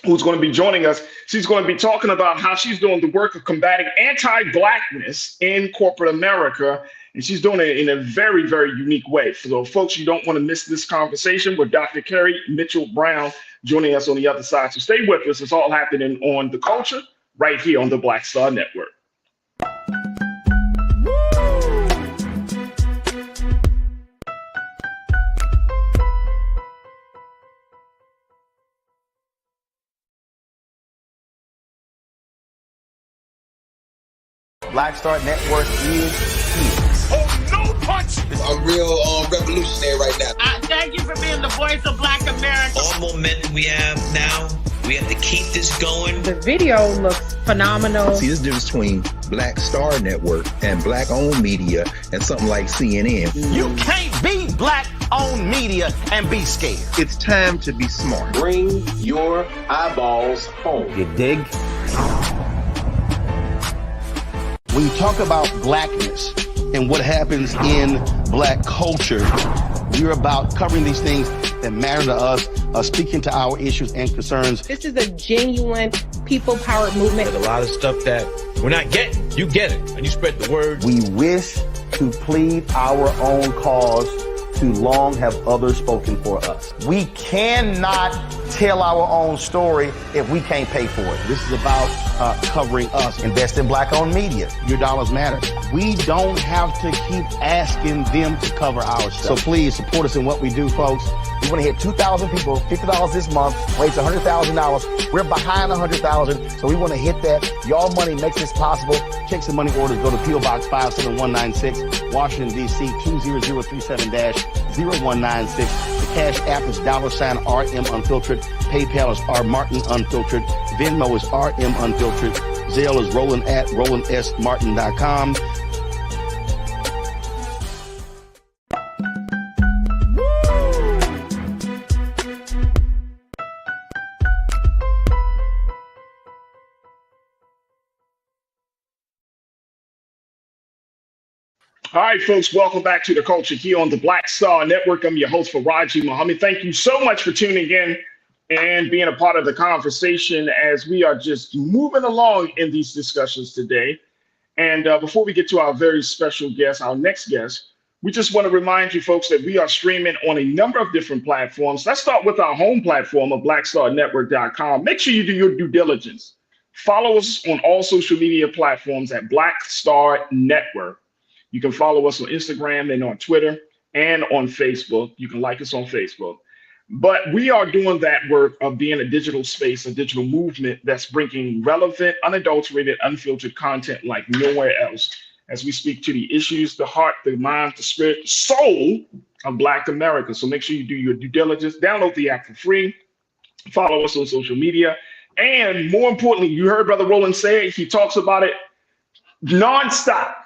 who's going to be joining us, she's going to be talking about how she's doing the work of combating anti-Blackness in corporate America. And she's doing it in a very, very unique way. So folks, you don't want to miss this conversation with Dr. Carrie Mitchell-Brown joining us on the other side. So stay with us. It's all happening on The Culture right here on the Black Star Network. Black Star Network is here. Oh, no punch! I'm real revolutionary right now. Thank you for being the voice of Black America. All momentum we have now, we have to keep this going. The video looks phenomenal. See, there's a difference between Black Star Network and Black-owned media and something like CNN. You can't be Black-owned media and be scared. It's time to be smart. Bring your eyeballs home. You dig? When you talk about blackness and what happens in Black culture, we're about covering these things that matter to us, speaking to our issues and concerns. This is a genuine people-powered movement. There's a lot of stuff that we're not getting. You get it, and you spread the word. We wish to plead our own cause. Too long have others spoken for us. We cannot tell our own story if we can't pay for it. This is about covering us. Invest in Black-owned media. Your dollars matter. We don't have to keep asking them to cover our stuff. So please support us in what we do, folks. We want to hit 2,000 people, $50 this month, raise $100,000. We're behind 100,000, so we want to hit that. Y'all money makes this possible. Check some money orders. Go to P.O. Box 57196, Washington, D.C. 20037-0196. The Cash App is $RM Unfiltered. PayPal is R Martin Unfiltered. Venmo is RM Unfiltered. Zelle is Roland at RolandSMartin.com. All right, folks, welcome back to The Culture here on the Black Star Network. I'm your host, Farajii Muhammad. Thank you so much for tuning in and being a part of the conversation as we are just moving along in these discussions today. And before we get to our very special guest, our next guest, we just want to remind you folks that we are streaming on a number of different platforms. Let's start with our home platform of blackstarnetwork.com. Make sure you do your due diligence. Follow us on all social media platforms at Black Star Network. You can follow us on Instagram and on Twitter and on Facebook. You can like us on Facebook. But we are doing that work of being a digital space, a digital movement that's bringing relevant, unadulterated, unfiltered content like nowhere else as we speak to the issues, the heart, the mind, the spirit, the soul of Black America. So make sure you do your due diligence. Download the app for free. Follow us on social media. And more importantly, you heard Brother Roland say it. He talks about it nonstop.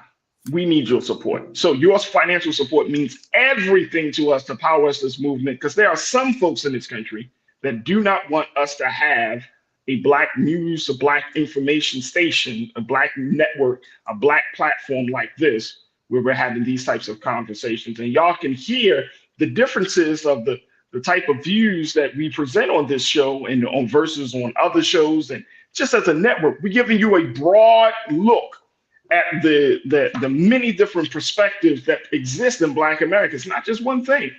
We need your support. So your financial support means everything to us to power us this movement, because there are some folks in this country that do not want us to have a Black news, a Black information station, a Black network, a Black platform like this, where we're having these types of conversations. And y'all can hear the differences of the type of views that we present on this show and on versus on other shows. And just as a network, we're giving you a broad look at the many different perspectives that exist in Black America. It's not just one thing.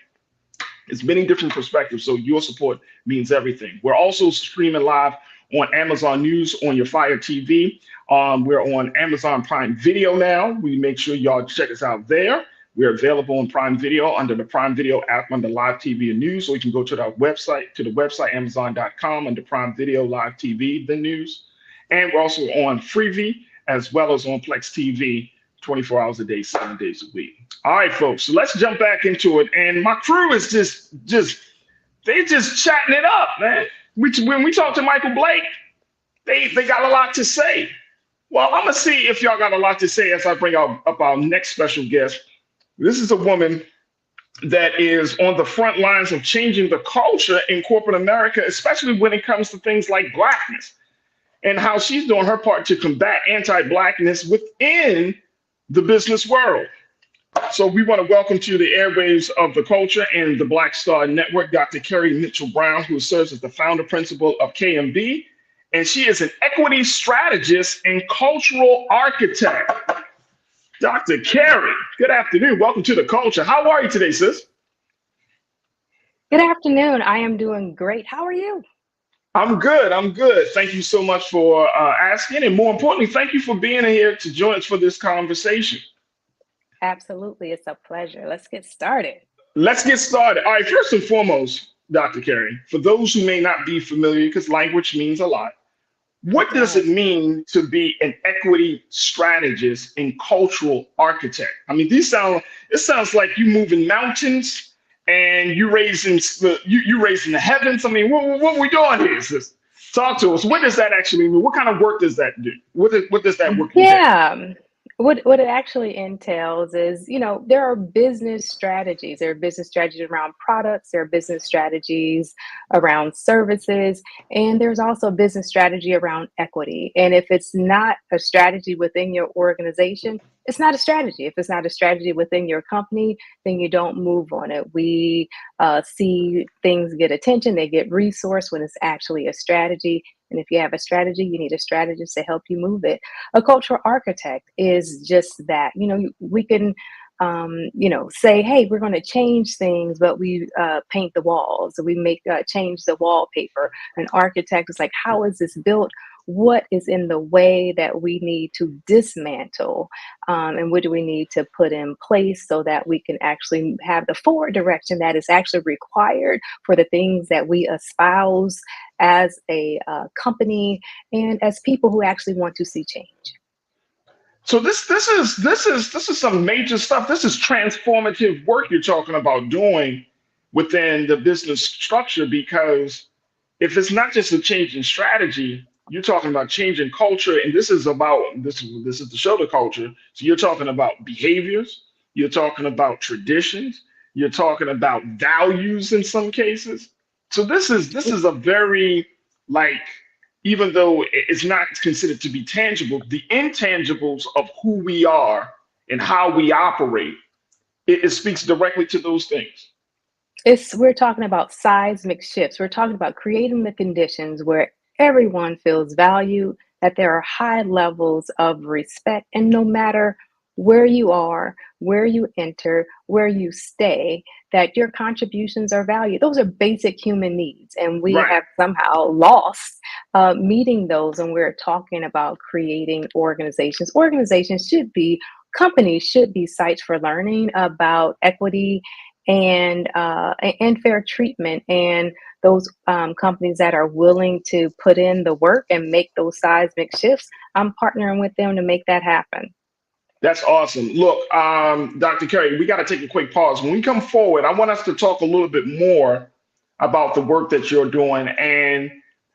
It's many different perspectives. So your support means everything. We're also streaming live on Amazon News on your Fire TV. We're on Amazon Prime Video now. We make sure y'all check us out there. We're available on Prime Video under the Prime Video app under Live TV and News. So you can go to the website, Amazon.com under Prime Video, Live TV, the news. And we're also on Freevee as well as on Plex TV 24 hours a day, 7 days a week. All right, folks, so let's jump back into it. And my crew is just chatting it up, man. When we talk to Michael Blake, they got a lot to say. Well, I'm gonna see if y'all got a lot to say as I bring up our next special guest. This is a woman that is on the front lines of changing the culture in corporate America, especially when it comes to things like Blackness, and how she's doing her part to combat anti-Blackness within the business world. So we want to welcome to the airwaves of the culture and the Black Star Network, Dr. Kerry Mitchell-Brown, who serves as the founder principal of KMB. And she is an equity strategist and cultural architect. Dr. Kerry, good afternoon. Welcome to the culture. How are you today, sis? Good afternoon. I am doing great. How are you? I'm good. I'm good. Thank you so much for asking. And more importantly, thank you for being here to join us for this conversation. Absolutely. It's a pleasure. Let's get started. Let's get started. All right. First and foremost, Dr. Kerry, for those who may not be familiar, because language means a lot, what does it mean to be an equity strategist and cultural architect? I mean, it sounds like you moving mountains and you raising the heavens. I mean, what we doing here, sis? Talk to us. What does that actually mean? What kind of work does that do? What does that work entail? Yeah. What it actually entails is, there are business strategies. There are business strategies around products. There are business strategies around services. And there's also business strategy around equity. And if it's not a strategy within your organization, it's not a strategy. If it's not a strategy within your company, then you don't move on it. We see things get attention, they get resourced when it's actually a strategy. And if you have a strategy, you need a strategist to help you move it. A cultural architect is just that. We can, say, hey, we're going to change things, but we paint the walls. We change the wallpaper. An architect is like, how is this built? What is in the way that we need to dismantle? And what do we need to put in place so that we can actually have the forward direction that is actually required for the things that we espouse as a company and as people who actually want to see change. So this is some major stuff. This is transformative work you're talking about doing within the business structure, because if it's not just a change in strategy, you're talking about changing culture, and this is the show, The Culture. So you're talking about behaviors, you're talking about traditions, you're talking about values in some cases. So this is a very, even though it's not considered to be tangible, the intangibles of who we are and how we operate, it speaks directly to those things. We're talking about seismic shifts. We're talking about creating the conditions where everyone feels valued, that there are high levels of respect, and no matter where you are, where you enter, where you stay, that your contributions are valued. Those are basic human needs, and we have somehow lost meeting those. And we're talking about creating organizations. Companies should be sites for learning about equity and fair treatment, and those companies that are willing to put in the work and make those seismic shifts, I'm partnering with them to make that happen. That's awesome. Look, Dr. Kerry, we got to take a quick pause. When we come forward, I want us to talk a little bit more about the work that you're doing. And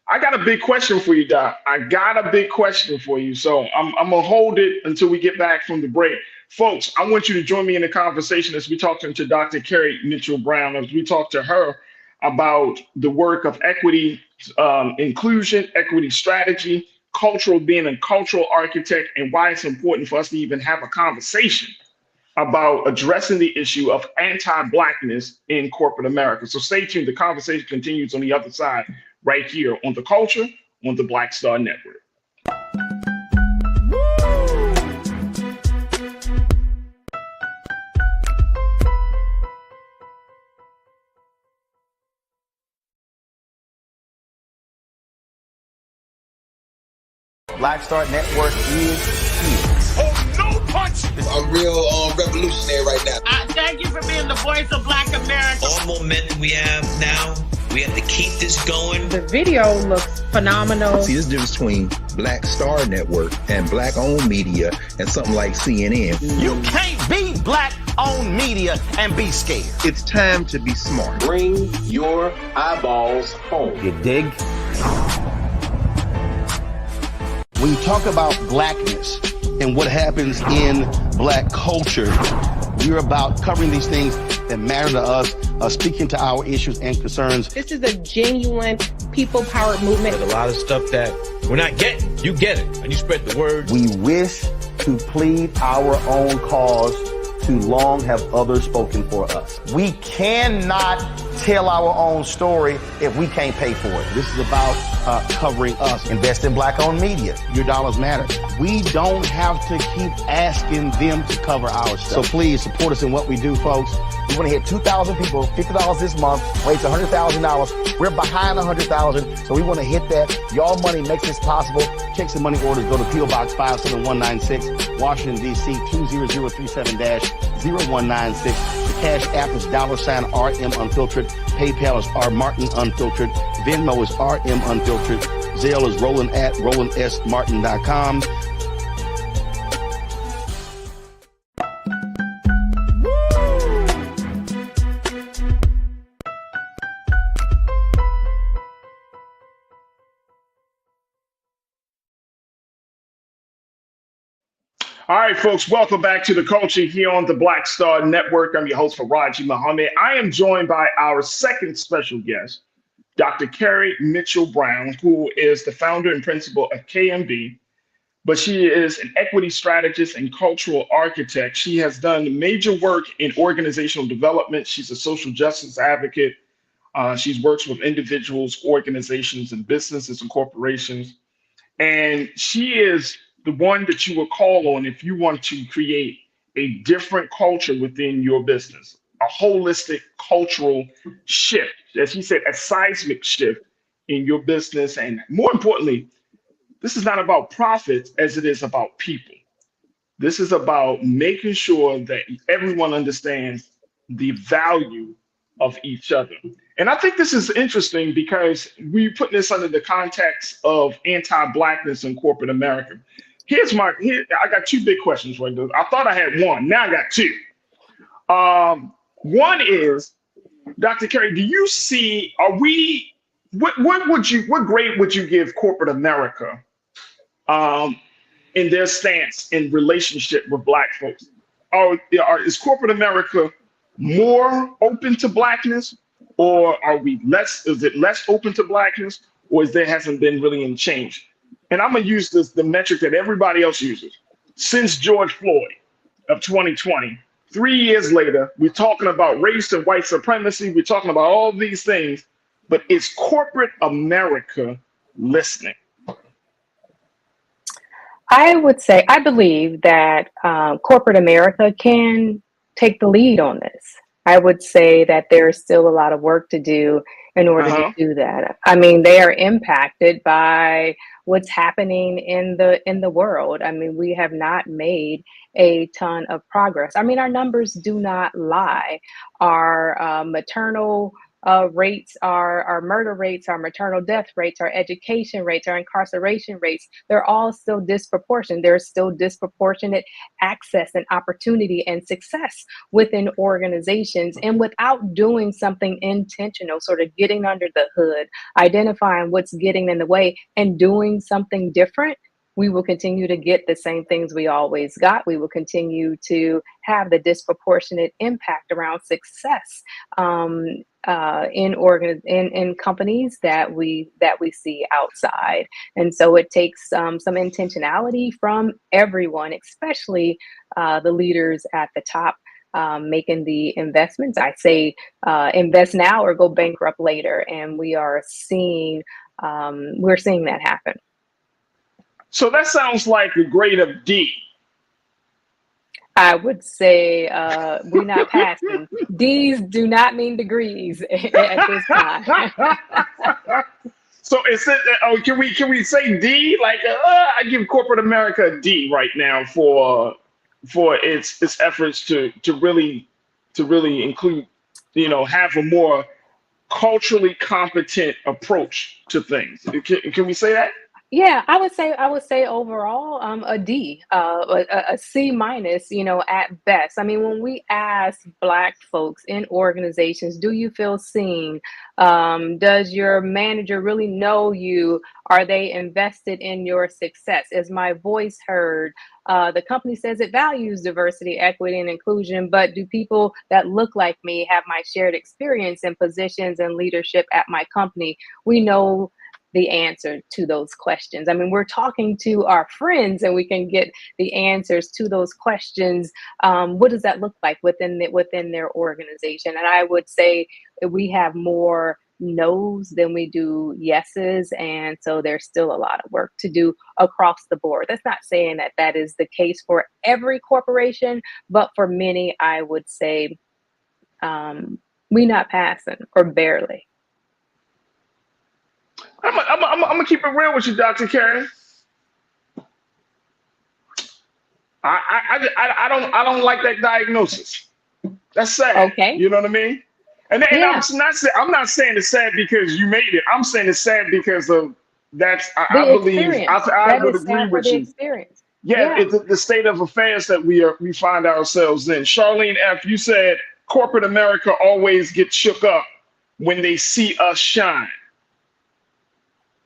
I got a big question for you, Doc. I got a big question for you. So I'm going to hold it until we get back from the break. Folks, I want you to join me in the conversation as we talk to Dr. Kerry Mitchell-Brown, as we talk to her about the work of equity, inclusion, equity strategy, being a cultural architect, and why it's important for us to even have a conversation about addressing the issue of anti-Blackness in corporate America. So stay tuned. The conversation continues on the other side, right here on The Culture on the Black Star Network. Black Star Network is here. Oh, no punch! I'm real revolutionary right now. Thank you for being the voice of Black America. All momentum we have now, we have to keep this going. The video looks phenomenal. See, this difference between Black Star Network and black-owned media and something like CNN. You can't be black-owned media and be scared. It's time to be smart. Bring your eyeballs home. You dig? When you talk about blackness and what happens in black culture, we're about covering these things that matter to us, speaking to our issues and concerns. This is a genuine people-powered movement. There's a lot of stuff that we're not getting. You get it, and you spread the word. We wish to plead our own cause. Too long have others spoken for us. We cannot tell our own story if we can't pay for it. This is about covering us. Invest in black-owned media. Your dollars matter. We don't have to keep asking them to cover our stuff. So please support us in what we do, folks. We want to hit 2,000 people, $50 this month, raise $100,000. We're behind 100,000, so we want to hit that. Y'all money makes this possible. Checks and money orders go to PO Box 57196, Washington, D.C. 20037-0196. The Cash App is $RM Unfiltered. PayPal is R Martin Unfiltered. Venmo is RM Unfiltered. Zelle is roland@rolandsmartin.com. All right, folks, welcome back to The Culture here on the Black Star Network. I'm your host, Farajii Muhammad. I am joined by our second special guest, Dr. Carrie Mitchell-Brown, who is the founder and principal of KMB, but she is an equity strategist and cultural architect. She has done major work in organizational development. She's a social justice advocate. She works with individuals, organizations, and businesses and corporations. And she is the one that you will call on if you want to create a different culture within your business, a holistic cultural shift, as he said, a seismic shift in your business. And more importantly, this is not about profits as it is about people. This is about making sure that everyone understands the value of each other. And I think this is interesting because we put this under the context of anti-Blackness in corporate America. I got two big questions for you. I thought I had one. Now I got two. One is, Dr. Carey, do you see, what grade would you give corporate America in their stance in relationship with Black folks? Is corporate America more open to Blackness, or is it less open to Blackness, or there hasn't been really any change? And I'm going to use the metric that everybody else uses. Since George Floyd of 2020, 3 years later, we're talking about race and white supremacy. We're talking about all these things, but is corporate America listening? I believe that corporate America can take the lead on this. I would say that there's still a lot of work to do in order to do that. I mean, they are impacted by what's happening in the world. I mean, we have not made a ton of progress. I mean, our numbers do not lie. Our maternal rates, our murder rates, our maternal death rates, our education rates, our incarceration rates, they're all still disproportionate. There's still disproportionate access and opportunity and success within organizations. And without doing something intentional, sort of getting under the hood, identifying what's getting in the way and doing something different, we will continue to get the same things we always got. We will continue to have the disproportionate impact around success in companies that we see outside. And so it takes some intentionality from everyone, especially the leaders at the top, making the investments. I say invest now or go bankrupt later, and we're seeing that happen. So that sounds like a grade of D. I would say we're not passing. D's do not mean degrees at this time. So is it? Oh, can we say D? Like, I give corporate America a D right now for its efforts to really include, have a more culturally competent approach to things. Can we say that? Yeah, I would say overall, a D, a C minus, at best. I mean, when we ask Black folks in organizations, do you feel seen? Does your manager really know you? Are they invested in your success? Is my voice heard? The company says it values diversity, equity, and inclusion, but do people that look like me have my shared experience in positions and leadership at my company? We know the answer to those questions. I mean, we're talking to our friends and we can get the answers to those questions. What does that look like within their organization? And I would say that we have more no's than we do yeses, and so there's still a lot of work to do across the board. That's not saying that that is the case for every corporation, but for many, I would say we not passing or barely. I'm gonna keep it real with you, Dr. Karen. I don't like that diagnosis. That's sad. Okay. You know what I mean? And Yeah. I'm not saying it's sad because you made it. I'm saying it's sad because of I The believe experience. I That would is agree sad for with the you. experience. Yeah, Yeah. it's the state of affairs that we find ourselves in. Charlene F., you said corporate America always gets shook up when they see us shine.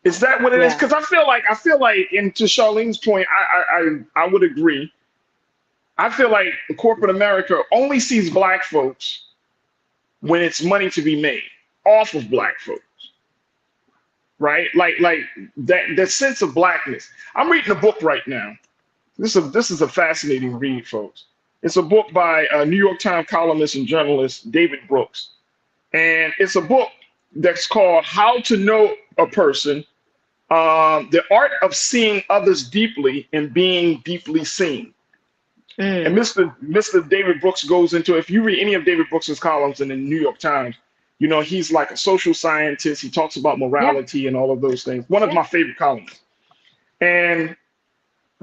Is that what it is? Yeah. Because I feel like, and to Charlene's point, I would agree. I feel like corporate America only sees Black folks when it's money to be made off of Black folks, right? Like that sense of Blackness. I'm reading a book right now. This is a fascinating read, folks. It's a book by New York Times columnist and journalist David Brooks, and it's a book that's called "How to Know a Person." The art of seeing others deeply and being deeply seen. And Mr. David Brooks goes into, if you read any of David Brooks's columns in the New York Times, he's like a social scientist. He talks about Yeah. morality and all of those things. One of Yeah. my favorite columns. And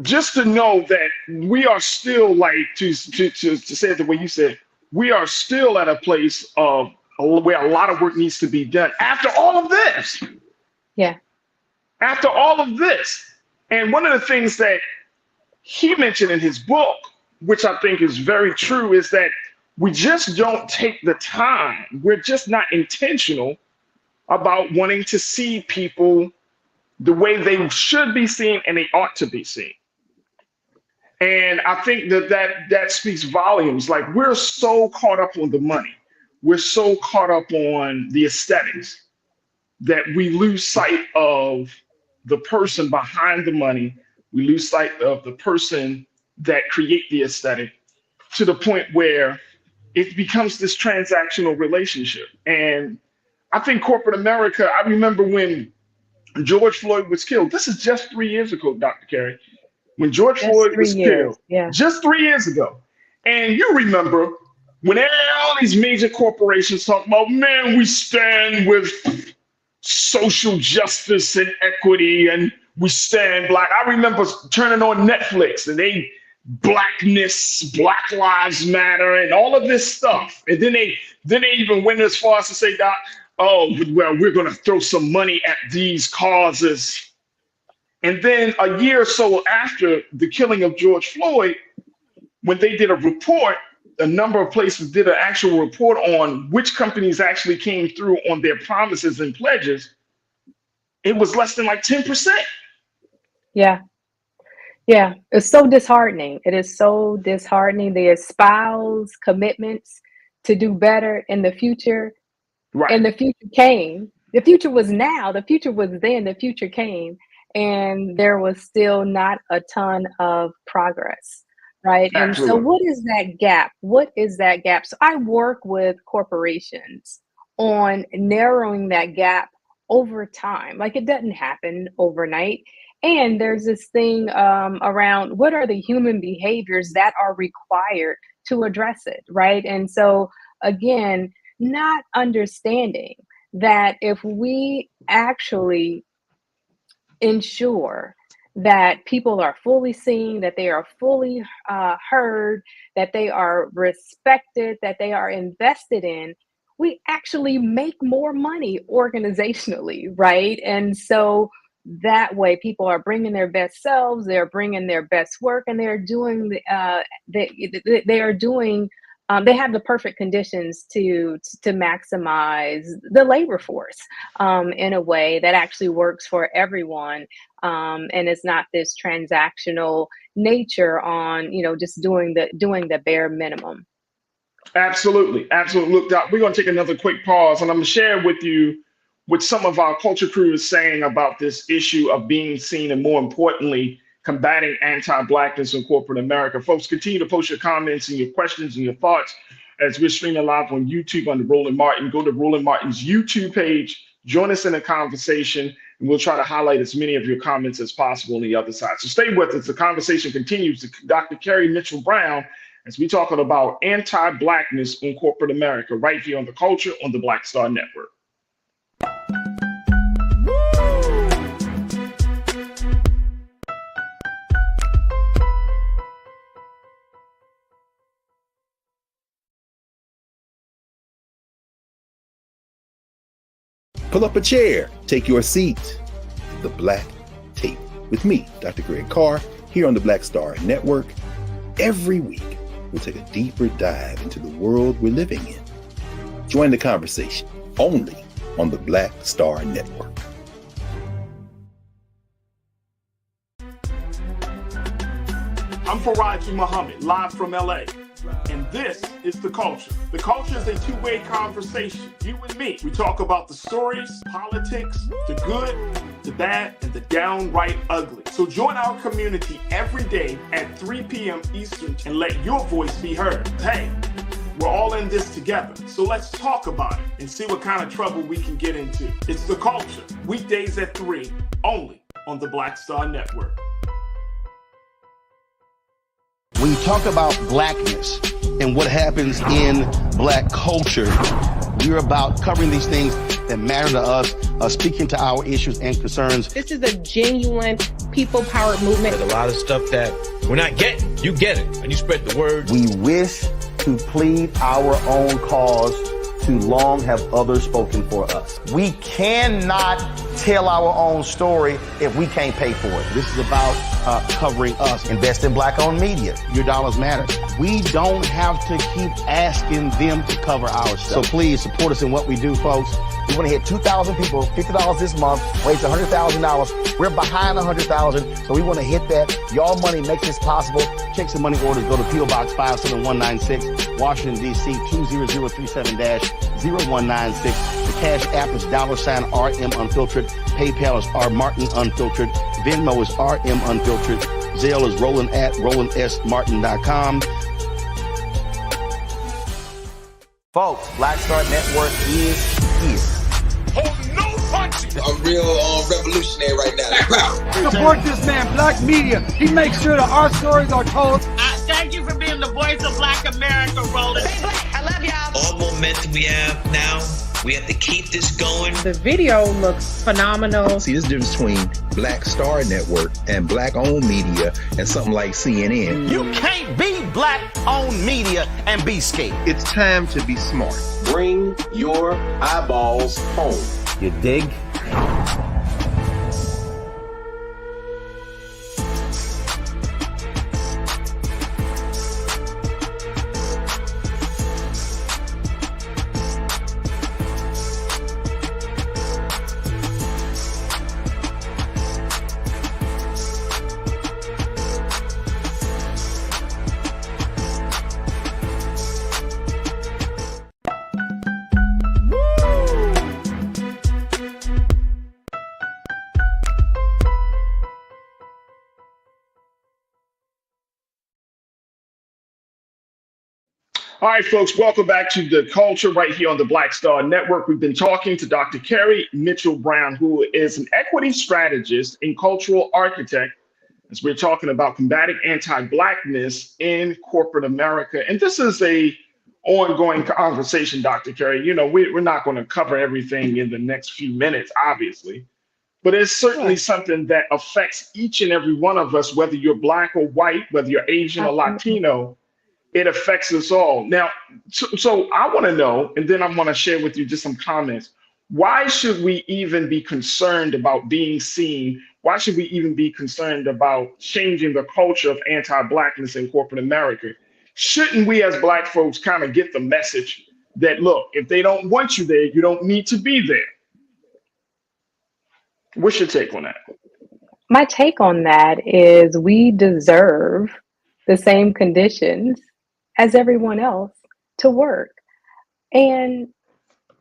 just to know that we are still, like, to say it the way you said, we are still at a place of where a lot of work needs to be done after all of this. Yeah. After all of this. And one of the things that he mentioned in his book, which I think is very true, is that we just don't take the time. We're just not intentional about wanting to see people the way they should be seen and they ought to be seen. And I think that speaks volumes. Like, we're so caught up on the money. We're so caught up on the aesthetics that we lose sight of the person behind the money. We lose sight of the person that create the aesthetic, to the point where it becomes this transactional relationship. And I think corporate America, I remember when George Floyd was killed. This is just 3 years ago, Dr. Carey. When George Just Floyd 3 was years. killed, Yeah. just 3 years ago. And you remember when all these major corporations talk about, man, we stand with social justice and equity, and we stand Black. I remember turning on Netflix and Blackness, Black Lives Matter, and all of this stuff. And then they even went as far as to say, Doc, oh, well, we're going to throw some money at these causes. And then a year or so after the killing of George Floyd, when they did a report, a number of places did an actual report on which companies actually came through on their promises and pledges. It was less than like 10%. Yeah. Yeah. It's so disheartening. It is so disheartening. They espouse commitments to do better in the future. Right. And the future came. The future was now. The future was then. The future came. And there was still not a ton of progress. Right. And so Absolutely. what is that gap? What is that gap? So I work with corporations on narrowing that gap over time. Like, it doesn't happen overnight. And there's this thing around what are the human behaviors that are required to address it. Right. And so, again, not understanding that if we actually ensure that people are fully seen, that they are fully heard, that they are respected, that they are invested in, we actually make more money organizationally, right? And so that way people are bringing their best selves, they're bringing their best work, and they're doing they are doing they have the perfect conditions to maximize the labor force in a way that actually works for everyone, and it's not this transactional nature on just doing the bare minimum. Absolutely. Absolutely. Look, Doc, we're going to take another quick pause, and I'm going to share with you what some of our culture crew is saying about this issue of being seen and, more importantly, combating anti-Blackness in corporate America. Folks, continue to post your comments and your questions and your thoughts as we're streaming live on YouTube under Roland Martin. Go to Roland Martin's YouTube page, join us in the conversation, and we'll try to highlight as many of your comments as possible on the other side. So stay with us. The conversation continues. Dr. Carrie Mitchell-Brown, as we talking about anti-Blackness in corporate America, right here on The Culture on the Black Star Network. Pull up a chair, take your seat. The Black Tape with me, Dr. Greg Carr, here on the Black Star Network. Every week, we'll take a deeper dive into the world we're living in. Join the conversation only on the Black Star Network. I'm Farajii Muhammad, live from LA. And this is The Culture. The Culture is a two-way conversation. You and me. We talk about the stories, politics, the good, the bad, and the downright ugly. So join our community every day at 3 p.m. Eastern and let your voice be heard. Hey, we're all in this together. So let's talk about it and see what kind of trouble we can get into. It's The Culture, weekdays at 3, only on the Black Star Network. When you talk about blackness and what happens in black culture, we're about covering these things that matter to us, speaking to our issues and concerns. This is a genuine people-powered movement. There's a lot of stuff that we're not getting. You get it, and you spread the word. We wish to plead our own cause. Too long have others spoken for us. We cannot tell our own story if we can't pay for it. This is about covering us. Invest in black-owned media. Your dollars matter. We don't have to keep asking them to cover our stuff. So please support us in what we do, folks. We want to hit 2,000 people, $50 this month, raise $100,000. We're behind 100,000, so we want to hit that. Your money makes this possible. Checks and money orders go to P.O. Box 57196, Washington, D.C. 20036-0196. The Cash App is $RM Unfiltered. PayPal is R Martin Unfiltered. Venmo is RM Unfiltered. Zelle is Roland at RolandSMartin.com. Folks, Black Star Network is here. Oh, no punches! I'm real revolutionary right now. Support this man, Black Media. He makes sure that our stories are told. Thank you for being the voice of Black America, Roland. I love y'all. All momentum we have now, we have to keep this going. The video looks phenomenal. See, this difference between Black Star Network and black-owned media and something like CNN. You can't be black-owned media and be scared. It's time to be smart. Bring your eyeballs home. You dig? All right, folks, welcome back to The Culture right here on the Black Star Network. We've been talking to Dr. Carrie Mitchell-Brown, who is an equity strategist and cultural architect, as we're talking about combating anti-Blackness in corporate America. And this is a ongoing conversation, Dr. Carrie. You know, we're not going to cover everything in the next few minutes, obviously. but it's certainly something that affects each and every one of us, whether you're Black or white, whether you're Asian or Latino. It affects us all. Now, so I want to know, and then I want to share with you just some comments. Why should we even be concerned about being seen? Why should we even be concerned about changing the culture of anti-Blackness in corporate America? Shouldn't we as Black folks kind of get the message that, look, if they don't want you there, you don't need to be there? What's your take on that? My take on that is we deserve the same conditions as everyone else to work. And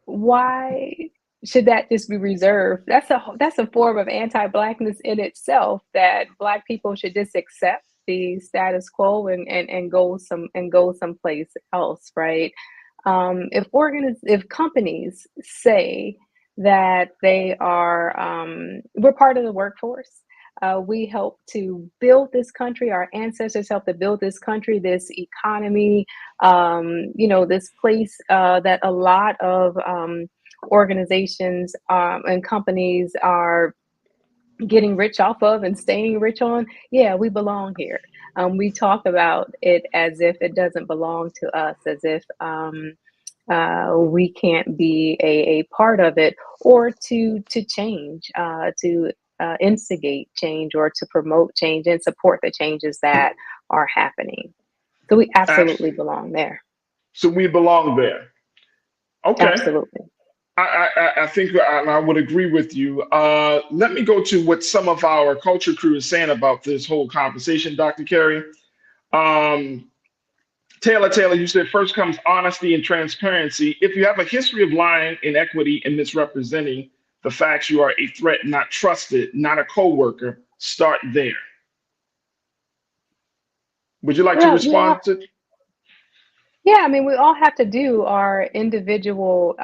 why should that just be reserved? That's a form of anti-Blackness in itself, that Black people should just accept the status quo and go someplace else, right? If companies say that they are we're part of the workforce. We help to build this country. Our ancestors helped to build this country, this economy, this place that a lot of organizations and companies are getting rich off of and staying rich on. Yeah, we belong here. We talk about it as if it doesn't belong to us, as if we can't be a part of it, or to change, to instigate change, or to promote change and support the changes that are happening. So we absolutely belong there. So we belong there. Okay. Absolutely. I think I would agree with you. Let me go to what some of our culture crew is saying about this whole conversation, Dr. Carey. Taylor, you said first comes honesty and transparency. If you have a history of lying, inequity, and misrepresenting the facts, you are a threat, not trusted, not a co-worker. Start there. Would you like to respond to? Yeah, I mean, we all have to do our individual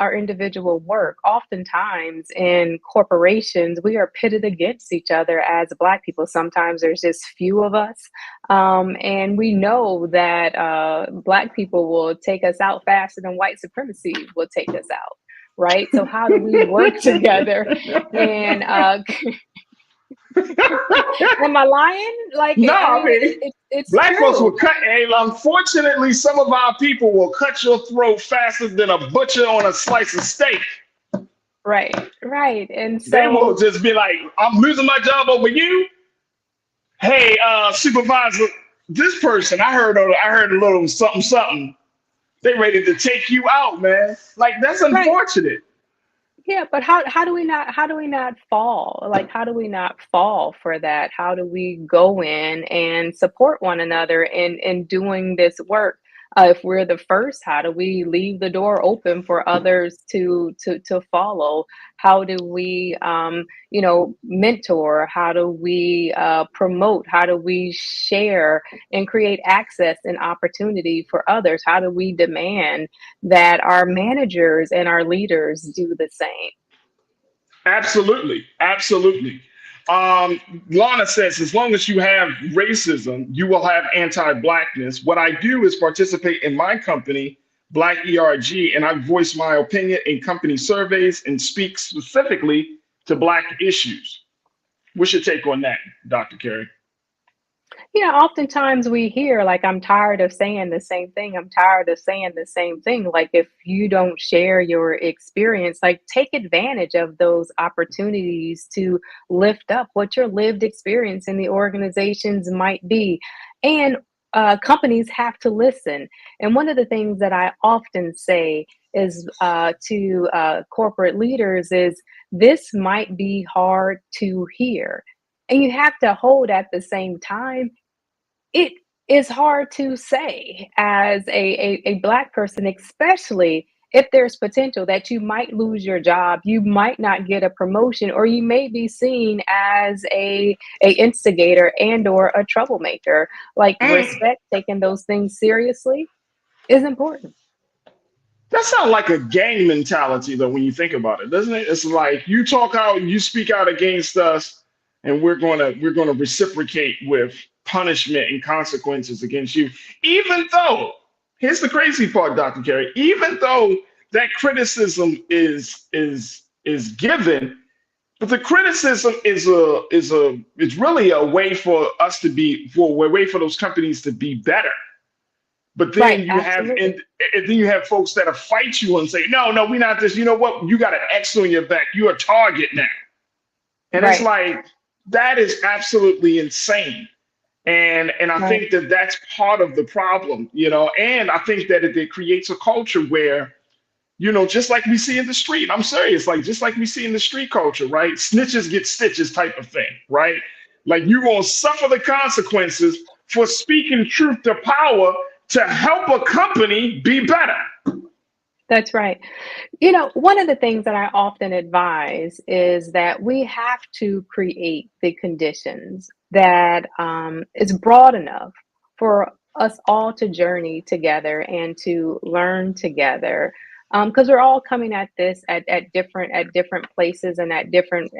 work. Oftentimes in corporations, we are pitted against each other as Black people. Sometimes there's just few of us. And we know that Black people will take us out faster than white supremacy will take us out, right? So how do we work together? And am I lying? Like, no, I mean, it's Black true. folks will cut. Unfortunately, some of our people will cut your throat faster than a butcher on a slice of steak. Right. And so they will just be like, "I'm losing my job over you." Hey, supervisor, this person, I heard a little something. They ready to take you out, man. Like, that's unfortunate. Right. Yeah, but how do we not fall? Like, how do we not fall for that? How do we go in and support one another in doing this work? If we're the first, how do we leave the door open for others to follow? How do we mentor? How do we promote? How do we share and create access and opportunity for others? How do we demand that our managers and our leaders do the same? Absolutely. Lana says, as long as you have racism, you will have anti-Blackness. What I do is participate in my company, Black ERG, and I voice my opinion in company surveys and speak specifically to Black issues. What's your take on that, Dr. Carey? Yeah, oftentimes we hear, like, I'm tired of saying the same thing. I'm tired of saying the same thing. Like, if you don't share your experience, like, take advantage of those opportunities to lift up what your lived experience in the organizations might be. And companies have to listen. And one of the things that I often say is to corporate leaders is, this might be hard to hear. And you have to hold at the same time, it is hard to say as a Black person, especially if there's potential that you might lose your job, you might not get a promotion, or you may be seen as a instigator and or a troublemaker. Like, respect, taking those things seriously is important. That sounds like a gang mentality, though, when you think about it, doesn't it? It's like, you talk out, you speak out against us, and we're gonna reciprocate with punishment and consequences against you. Even though, here's the crazy part, Dr. Carey, even though that criticism is given, But the criticism is really a way for us to be for a way for those companies to be better. But then Right, you have absolutely. and then you have folks that'll fight you and say, no, we're not this. You know what? You got an X on your back. You're a target now. And it's Right, like that is absolutely insane. And I right. think that that's part of the problem, you know. And I think that it creates a culture where, you know, just like we see in the street. I'm serious, like just like we see in the street culture, right? Snitches get stitches type of thing, right? Like you're gonna suffer the consequences for speaking truth to power to help a company be better. That's right. You know, one of the things that I often advise is that we have to create the conditions that is broad enough for us all to journey together and to learn together. Because we're all coming at this at different places and at different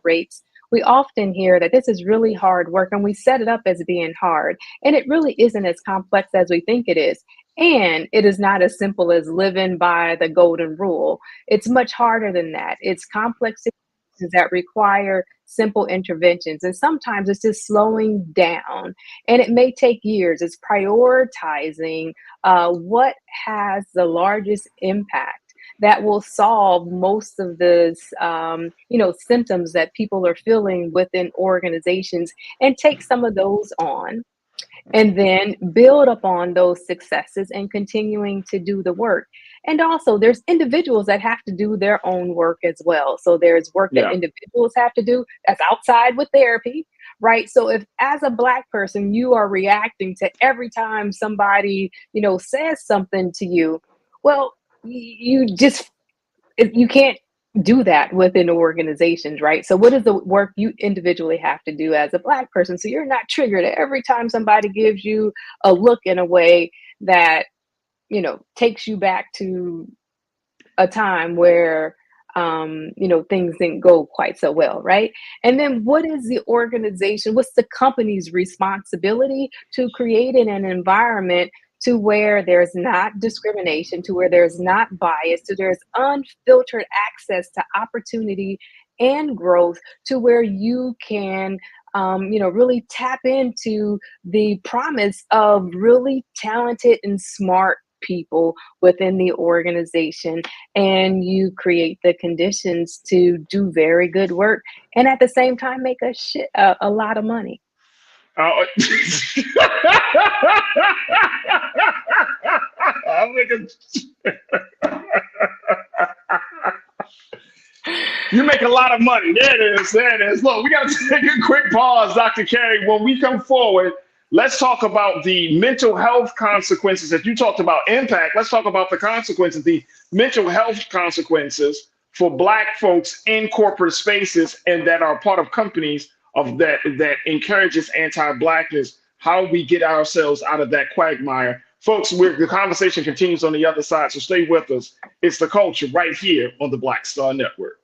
rates. We often hear that this is really hard work, and we set it up as being hard, and it really isn't as complex as we think it is. And it is not as simple as living by the golden rule. It's much harder than that. It's complex situations that require simple interventions. And sometimes it's just slowing down. And it may take years. It's prioritizing what has the largest impact that will solve most of the symptoms that people are feeling within organizations, and take some of those on and then build upon those successes and continuing to do the work. And also, there's individuals that have to do their own work as well. So there's work that Yeah. individuals have to do that's outside with therapy, right? So if as a Black person, you are reacting to every time somebody, says something to you, well, you can't do that within organizations, right? So what is the work you individually have to do as a Black person so you're not triggered every time somebody gives you a look in a way that takes you back to a time where things didn't go quite so well, right? And then what is the organization, what's the company's responsibility to creating an environment to where there's not discrimination, to where there's not bias, to there's unfiltered access to opportunity and growth, to where you can really tap into the promise of really talented and smart people within the organization, and you create the conditions to do very good work and at the same time make a lot of money. I'm making- You make a lot of money. There it is. There it is. Look, we got to take a quick pause, Dr. Carey. When we come forward, let's talk about the mental health consequences that you talked about. Impact. Let's talk about the consequences, the mental health consequences for Black folks in corporate spaces and that are part of companies of that encourages anti-Blackness. How we get ourselves out of that quagmire. Folks, the conversation continues on the other side, so stay with us. It's The Culture right here on the Black Star Network.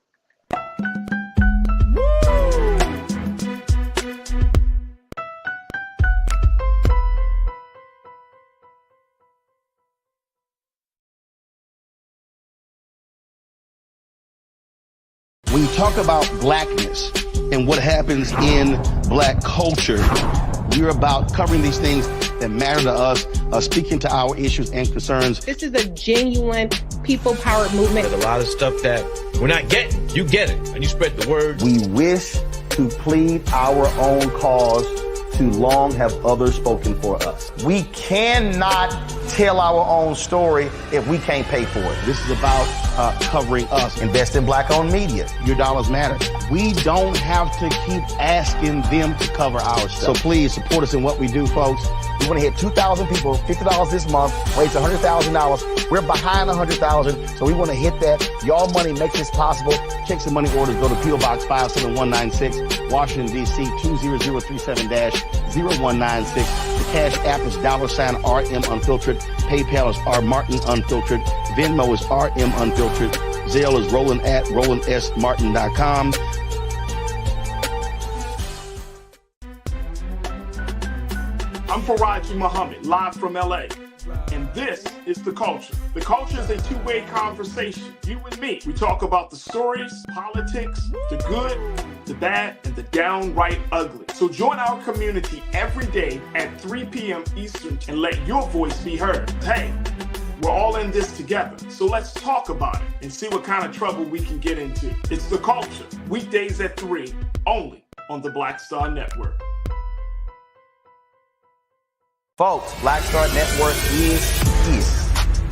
When you talk about Blackness and what happens in Black culture, we're about covering these things that matter to us, speaking to our issues and concerns. This is a genuine people-powered movement. There's a lot of stuff that we're not getting. You get it, and you spread the word. We wish to plead our own cause. Too long have others spoken for us. We cannot tell our own story if we can't pay for it. This is about covering us. Invest in Black-owned media. Your dollars matter. We don't have to keep asking them to cover our stuff. So please support us in what we do, folks. We want to hit 2,000 people, $50 this month, raise $100,000. We're behind 100,000, so we want to hit that. Y'all money makes this possible. Check some money orders. Go to P.O. Box 57196, Washington, D.C. 20037-0196. The Cash App is $RM Unfiltered. PayPal is R Martin Unfiltered. Venmo is RM Unfiltered. Zelle is Roland@RolandSMartin.com. I'm Farajii Muhammad, live from LA. And this is The Culture. The Culture is a two-way conversation. You and me. We talk about the stories, politics, the good, the bad, and the downright ugly. So join our community every day at 3 p.m. Eastern and let your voice be heard. Hey, we're all in this together. So let's talk about it and see what kind of trouble we can get into. It's The Culture, weekdays at 3, only on the Black Star Network. Folks, Black Star Network is here.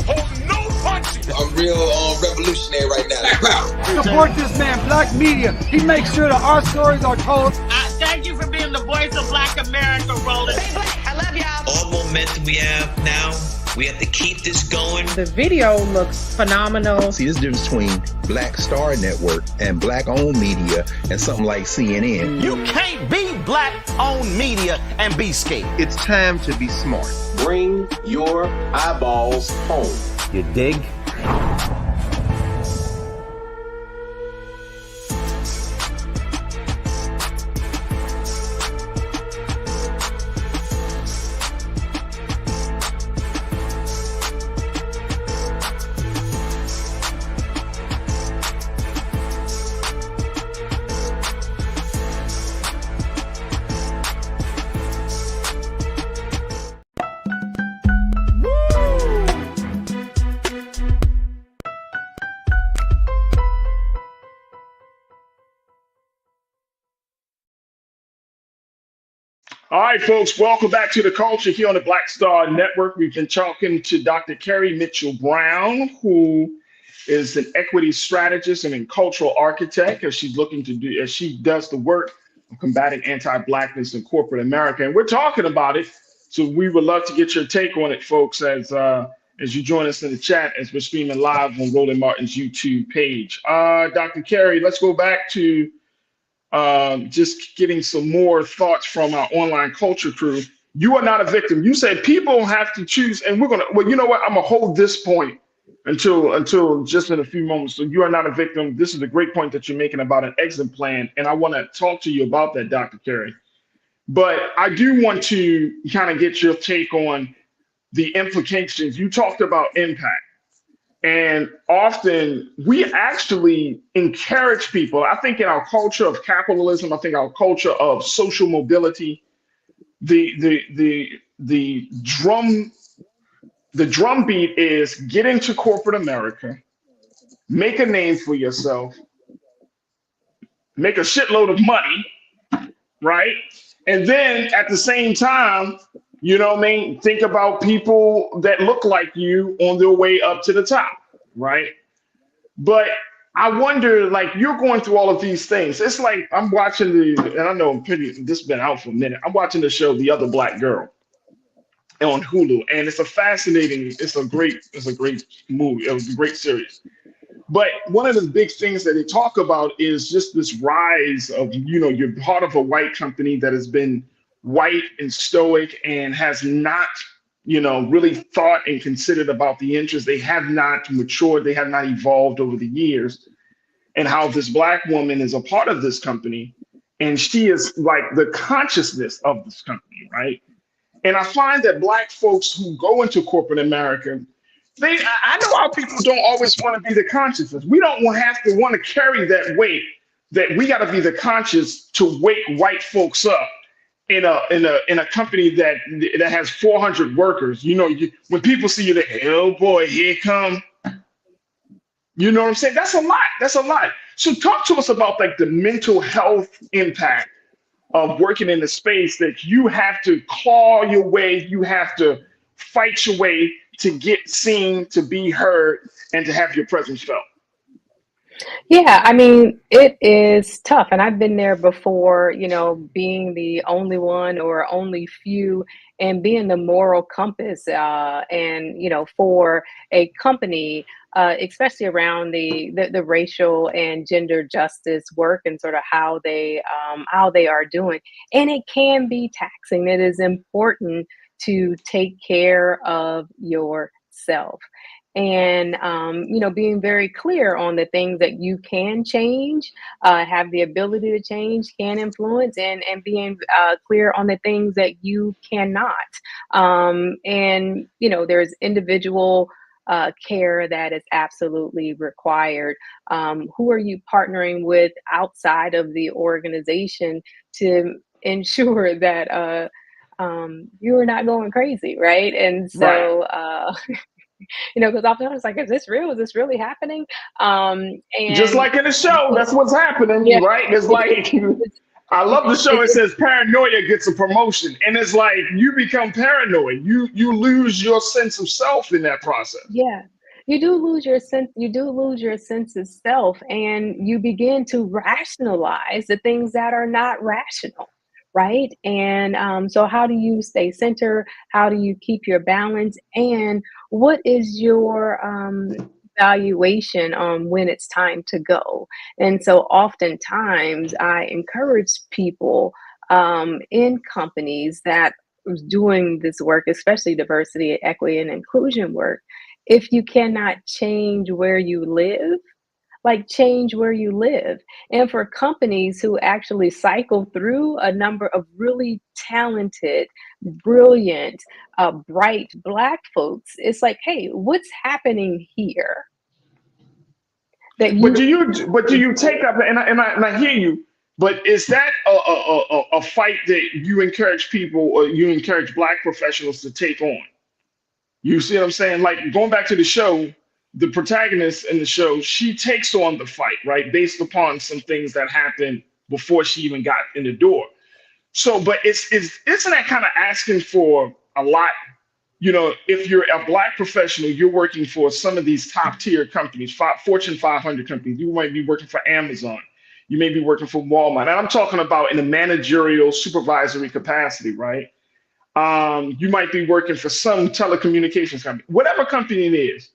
Oh, no punches! I'm real revolutionary right now. Support this man, Black Media. He makes sure that our stories are told. Thank you for being the voice of Black America, Roland. Stay black. I love y'all. All momentum we have now, we have to keep this going. The video looks phenomenal. See, this difference between Black Star Network and Black-owned media and something like CNN. You can't be Black-owned media and be scared. It's time to be smart. Bring your eyeballs home. You dig? All right, folks, welcome back to The Culture here on the Black Star Network. We've been talking to Dr. Carrie Mitchell-Brown, who is an equity strategist and a cultural architect, as she does the work of combating anti-Blackness in corporate America. And we're talking about it, so we would love to get your take on it, folks, as you join us in the chat as we're streaming live on Roland Martin's YouTube page. Dr. Carrie, let's go back to just getting some more thoughts from our online culture crew. You are not a victim. You said people have to choose, and well, you know what? I'm gonna hold this point until just in a few moments. So you are not a victim. This is a great point that you're making about an exit plan, and I want to talk to you about that, Dr. Carey. But I do want to kind of get your take on the implications. You talked about impact. And often we actually encourage people. I think in our culture of capitalism, I think our culture of social mobility, the drumbeat is get into corporate America, make a name for yourself, make a shitload of money, right? And then at the same time, you know what I mean? Think about people that look like you on their way up to the top, right? But I wonder, like, you're going through all of these things. It's like I'm watching and I know this has been out for a minute. I'm watching the show The Other Black Girl on Hulu, and it's a great movie. It was a great series. But one of the big things that they talk about is just this rise of, you're part of a white company that has been white and stoic and has not, really thought and considered about the interests. They have not matured. They have not evolved over the years. And how this Black woman is a part of this company, and she is like the consciousness of this company, right? And I find that Black folks who go into corporate America, I know our people don't always want to be the consciousness. We don't have to want to carry that weight, that we got to be the conscious to wake white folks up in a company that has 400 workers. When people see you, they, oh boy, here it come. You know what I'm saying? That's a lot. So talk to us about like the mental health impact of working in a space that you have to claw your way, you have to fight your way to get seen, to be heard, and to have your presence felt. Yeah, I mean, it is tough. And I've been there before, being the only one or only few and being the moral compass. And, for a company, especially around the racial and gender justice work and sort of how they are doing. And it can be taxing. It is important to take care of yourself. and being very clear on the things that you can change, have the ability to change, can influence, and being clear on the things that you cannot. And there's individual care that is absolutely required. Who are you partnering with outside of the organization to ensure that you are not going crazy, right? And so, because often it's like, is this real? Is this really happening? Just And like in the show, that's what's happening, yeah, right? It's like, I love the show. It says paranoia gets a promotion, and it's like you become paranoid. You lose your sense of self in that process. yeah. You do lose your sense. You do lose your sense of self, and you begin to rationalize the things that are not rational, right? And so, how do you stay centered? How do you keep your balance? And what is your valuation on when it's time to go? And so, oftentimes, I encourage people in companies that is doing this work, especially diversity, equity, and inclusion work. If you cannot change where you live, like change where you live. And for companies who actually cycle through a number of really talented, brilliant, bright Black folks, it's like, hey, what's happening here? That But you do you take up, and I hear you, but is that a fight that you encourage people, or you encourage Black professionals to take on? You see what I'm saying? Like, going back to the show, the protagonist in the show, she takes on the fight, right? Based upon some things that happened before she even got in the door. So, but isn't that kind of asking for a lot? If you're a Black professional, you're working for some of these top tier companies, Fortune 500 companies. You might be working for Amazon. You may be working for Walmart. And I'm talking about in a managerial supervisory capacity, right? You might be working for some telecommunications company, whatever company it is.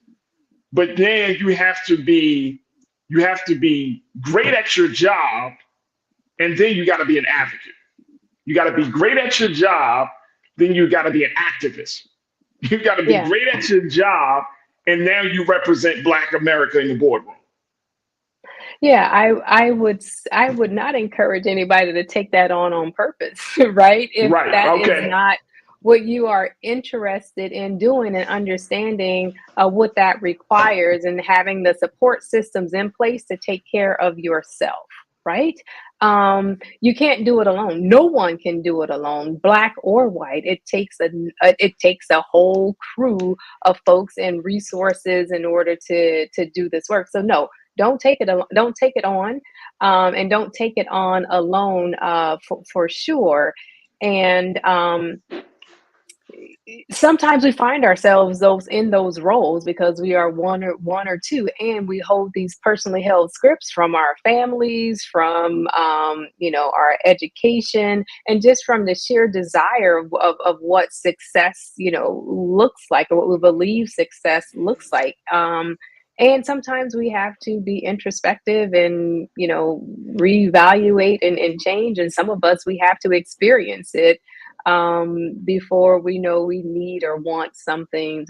But then you have to be great at your job, and then you got to be an advocate. You got to be great at your job, then you got to be an activist. You got to be great at your job, and now you represent Black America in the boardroom. Yeah, I would not encourage anybody to take that on purpose, right? If that is not what you are interested in doing, and understanding what that requires, and having the support systems in place to take care of yourself, right? You can't do it alone. No one can do it alone, Black or white. It takes a whole crew of folks and resources in order to do this work. So no, don't take it on, and don't take it on alone, for sure. And sometimes we find ourselves in those roles because we are one or two, and we hold these personally held scripts from our families, from our education, and just from the sheer desire of what success looks like, or what we believe success looks like. And sometimes we have to be introspective and reevaluate and change, and some of us, we have to experience it before we know we need or want something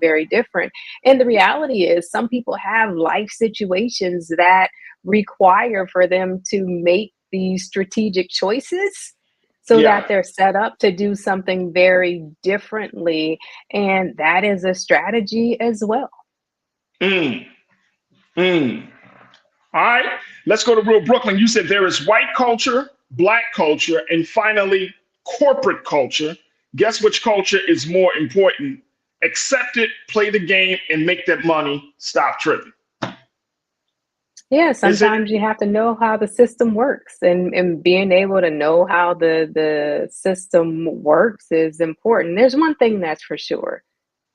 very different. And the reality is, some people have life situations that require for them to make these strategic choices, so that they're set up to do something very differently. And that is a strategy as well. All right, let's go to Real Brooklyn. You said there is white culture, Black culture, and finally corporate culture. Guess which culture is more important? Accept it, play the game, and make that money. Stop tripping. Yeah, sometimes you have to know how the system works, and being able to know how the system works is important. There's one thing that's for sure.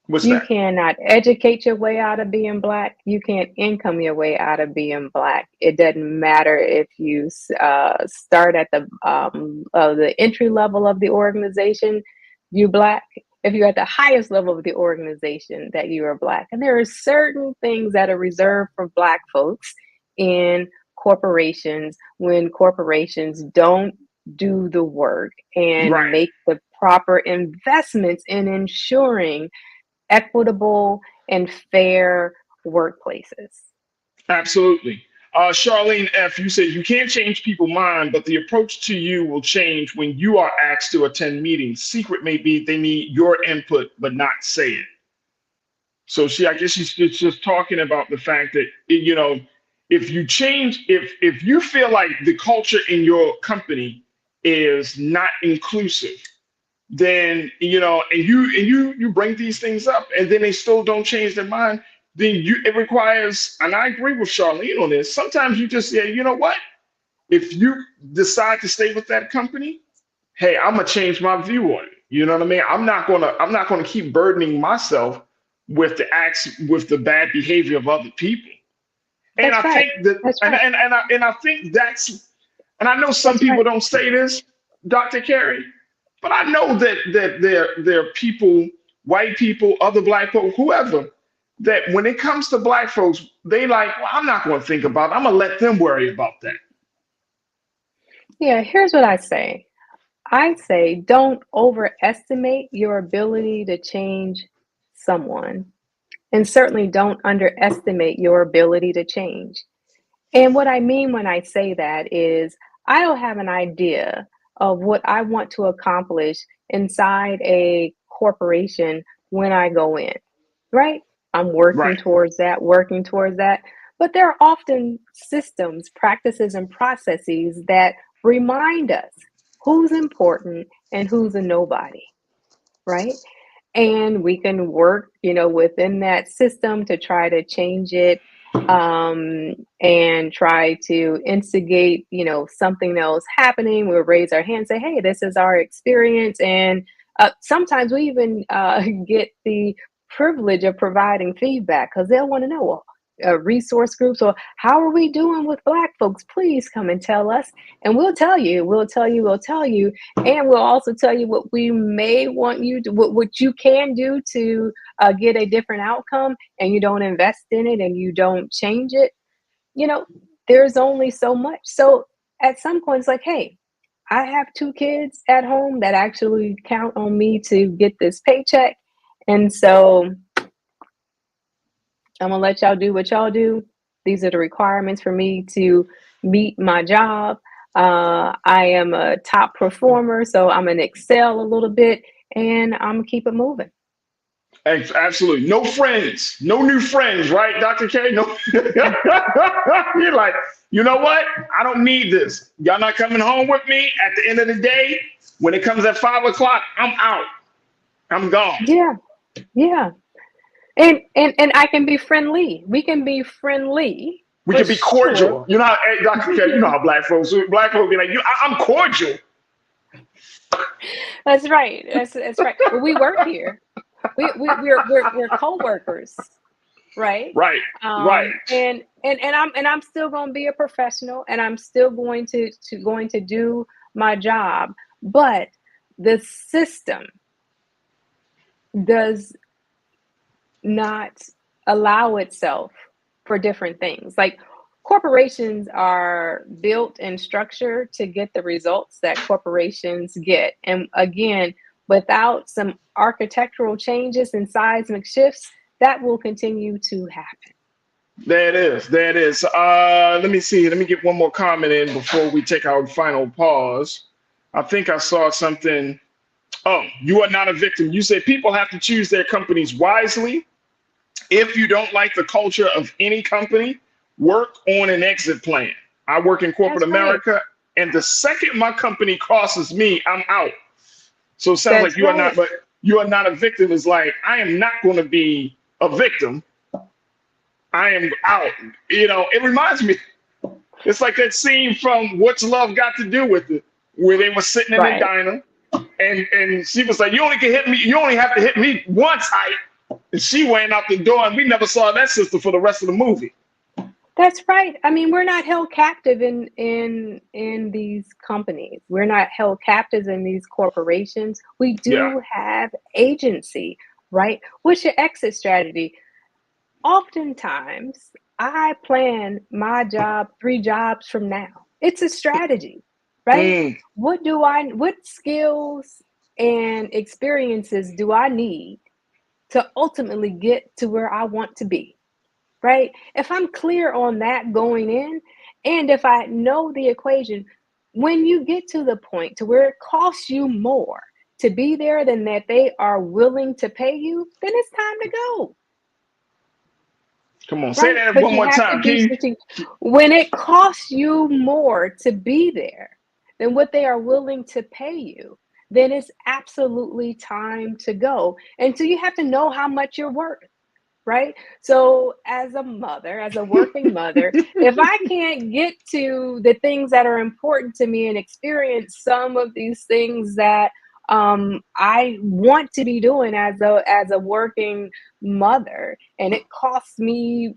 You cannot educate your way out of being Black. You can't income your way out of being Black. It doesn't matter if you start at the entry level of the organization, you Black. If you're at the highest level of the organization, that you are Black. And there are certain things that are reserved for Black folks in corporations, when corporations don't do the work and make the proper investments in ensuring equitable and fair workplaces. Absolutely. Charlene F., you said you can't change people's mind, but the approach to you will change when you are asked to attend meetings. Secret may be they need your input, but not say it. So I guess she's just talking about the fact that, if you change, if you feel like the culture in your company is not inclusive, then and you bring these things up, and then they still don't change their mind, then it requires, and I agree with Charlene on this. Sometimes you just say, you know what? If you decide to stay with that company, hey, I'm gonna change my view on it. You know what I mean? I'm not gonna keep burdening myself with the bad behavior of other people. And That's I right. think that, That's right. and I think that's, and I know some That's people right. don't say this, Dr. Carey, but I know that there are people, white people, other black people, whoever, that when it comes to black folks, they like, well, I'm not going to think about it. I'm going to let them worry about that. Yeah, here's what I say. I say don't overestimate your ability to change someone, and certainly don't underestimate your ability to change. And what I mean when I say that is I'll have an idea of what I want to accomplish inside a corporation when I go in, right? I'm Right. working towards that. But there are often systems, practices, and processes that remind us who's important and who's a nobody, right? And we can work, within that system to try to change it, and try to instigate, something else happening. We'll raise our hand, say, hey, this is our experience. And sometimes we even get the privilege of providing feedback because they'll want to know, well, resource groups, or how are we doing with Black folks? Please come and tell us. And we'll tell you. And we'll also tell you what we may want you to, what you can do to get a different outcome, and you don't invest in it and you don't change it. There's only so much. So at some point, it's like, hey, I have 2 kids at home that actually count on me to get this paycheck. And so I'm going to let y'all do what y'all do. These are the requirements for me to meet my job. I am a top performer, so I'm going to excel a little bit, and I'm going to keep it moving. Absolutely. No friends, no new friends, right, Dr. K? No. You're like, you know what? I don't need this. Y'all not coming home with me. At the end of the day, when it comes at 5 o'clock, I'm out. I'm gone. Yeah. And I can be friendly. We can be friendly. We can be cordial. Sure. You know how, hey, Dr. K, you know how black folks be like, I'm cordial. That's right. That's right. Well, we work here. We're co-workers, right? Right. Right. And I'm still going to be a professional, and I'm still going to do my job. But the system does not allow itself for different things. Like, corporations are built and structured to get the results that corporations get. And again, without some architectural changes and seismic shifts, that will continue to happen. There it is. Let me see. Let me get one more comment in before we take our final pause. I think I saw something. Oh, you are not a victim. You said people have to choose their companies wisely. If you don't like the culture of any company, work on an exit plan. I work in corporate America, and the second my company crosses me, I'm out. So it sounds like you are not, but you are not a victim. Is like, I am not going to be a victim. I am out. It reminds me, it's like that scene from What's Love Got to Do with It, where they were sitting in the diner, and she was like, you only have to hit me once, Ike. And she went out the door, and we never saw that sister for the rest of the movie. That's right. I mean, we're not held captive in these companies. We're not held captives in these corporations. We do have agency, right? What's your exit strategy? Oftentimes, I plan my job 3 jobs from now. It's a strategy, right? What skills and experiences do I need to ultimately get to where I want to be, right? If I'm clear on that going in, and if I know the equation, when you get to the point to where it costs you more to be there than that they are willing to pay you, then it's time to go. Come on, say that But one you more have time, to be Keith. strategic. When it costs you more to be there than what they are willing to pay you, then it's absolutely time to go. And so you have to know how much you're worth, right? So as a mother, as a working mother, if I can't get to the things that are important to me and experience some of these things that I want to be doing as a working mother, and it costs me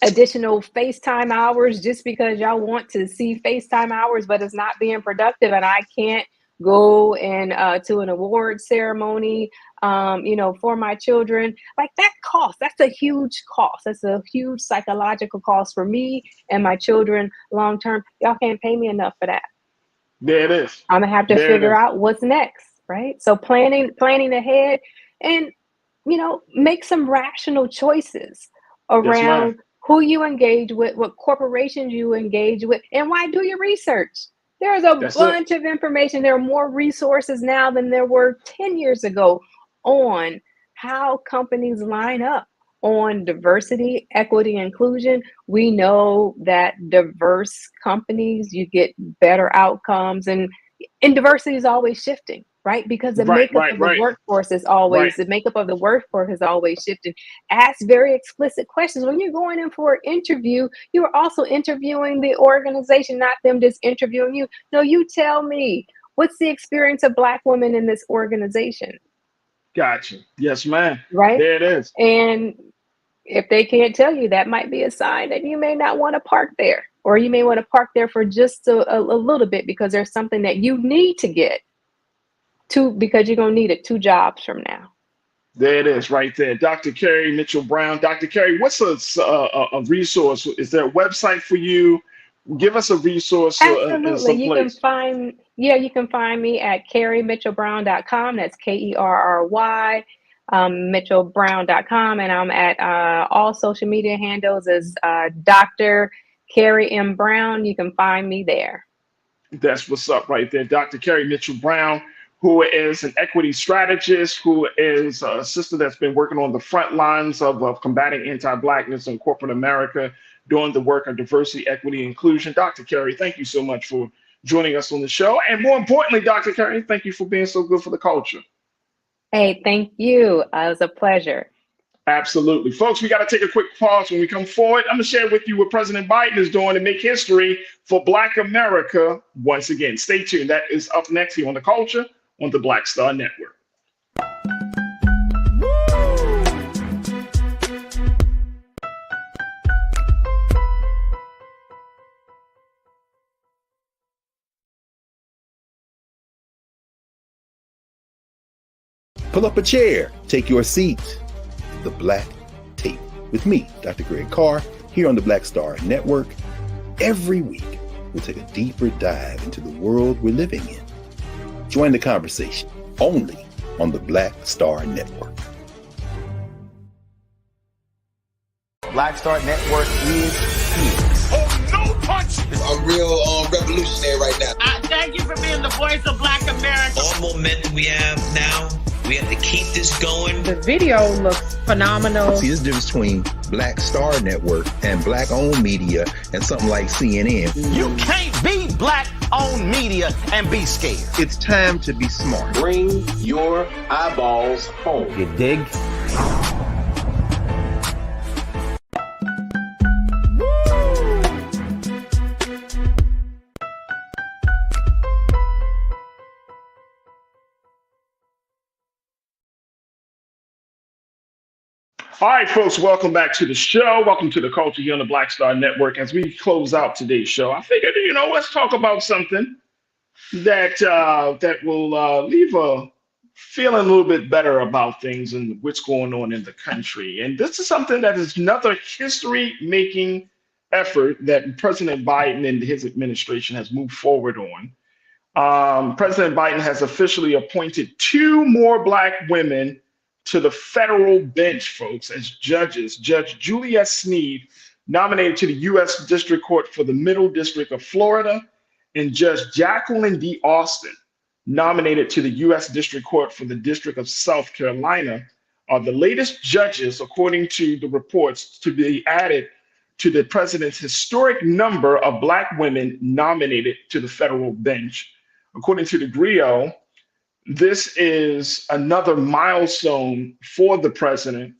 additional FaceTime hours just because y'all want to see FaceTime hours, but it's not being productive, and I can't go and to an award ceremony, for my children. Like that cost, that's a huge cost. That's a huge psychological cost for me and my children long term. Y'all can't pay me enough for that. There it is. I'm gonna have to figure out what's next, right? So planning ahead, and make some rational choices around who you engage with, what corporations you engage with, and why. Do your research. There's a bunch of information. There are more resources now than there were 10 years ago on how companies line up on diversity, equity, inclusion. We know that diverse companies, you get better outcomes, and diversity is always shifting, right? Because the makeup of the workforce is always shifting. Ask very explicit questions. When you're going in for an interview, you are also interviewing the organization, not them just interviewing you. No, you tell me, what's the experience of Black women in this organization? Gotcha. Yes, ma'am. Right? There it is. And if they can't tell you, that might be a sign that you may not want to park there, or you may want to park there for just a little bit, because there's something that you need to get to, because you're going to need it 2 jobs from now. There it is right there. Dr. Carrie Mitchell-Brown. Dr. Carrie, what's a resource? Is there a website for you? Give us a resource. Absolutely. You can find me at carriemitchellbrown.com. That's KERRY. Mitchellbrown.com, and I'm at all social media handles as Dr. Carrie M. Brown. You can find me there. That's what's up right there. Dr. Carrie Mitchell-Brown, who is an equity strategist, who is a sister that's been working on the front lines of combating anti-Blackness in corporate America, doing the work of diversity, equity, inclusion. Dr. Carrie, thank you so much for joining us on the show. And more importantly, Dr. Carrie, thank you for being so good for the culture. Hey, thank you. It was a pleasure. Absolutely. Folks, we got to take a quick pause. When we come forward, I'm going to share with you what President Biden is doing to make history for Black America once again. Stay tuned. That is up next here on The Culture on the Black Star Network. Pull up a chair, take your seat. The Black Tape with me, Dr. Greg Carr, here on the Black Star Network. Every week, we'll take a deeper dive into the world we're living in. Join the conversation only on the Black Star Network. Black Star Network is here. Oh, no punch! I'm real revolutionary right now. Thank you for being the voice of Black America. All momentum we have now, we have to keep this going. The video looks phenomenal. See, there's a difference between Black Star Network and Black-owned media and something like CNN. You can't be Black-owned media and be scared. It's time to be smart. Bring your eyeballs home. You dig? All right, folks, welcome back to the show. Welcome to the Culture here on the Black Star Network. As we close out today's show, I figured, let's talk about something that will leave a feeling a little bit better about things and what's going on in the country. And this is something that is another history-making effort that President Biden and his administration has moved forward on. President Biden has officially appointed 2 more Black women to the federal bench, folks, as judges. Judge Juliet Sneed, nominated to the U.S. District Court for the Middle District of Florida, and Judge Jacqueline D. Austin, nominated to the U.S. District Court for the District of South Carolina, are the latest judges, according to the reports, to be added to the president's historic number of Black women nominated to the federal bench. According to the Griot, this is another milestone for the president.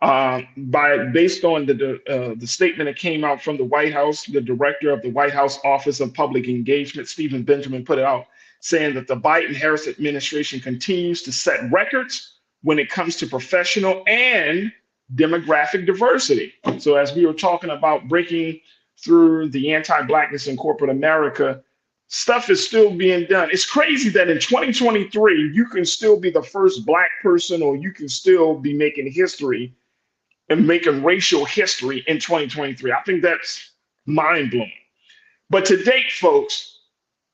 Based on the statement that came out from the White House, the director of the White House Office of Public Engagement, Stephen Benjamin, put it out saying that the Biden-Harris administration continues to set records when it comes to professional and demographic diversity. So as we were talking about breaking through the anti-Blackness in corporate America, stuff is still being done. It's crazy that in 2023, you can still be the first Black person, or you can still be making history and making racial history in 2023. I think that's mind-blowing. But to date, folks,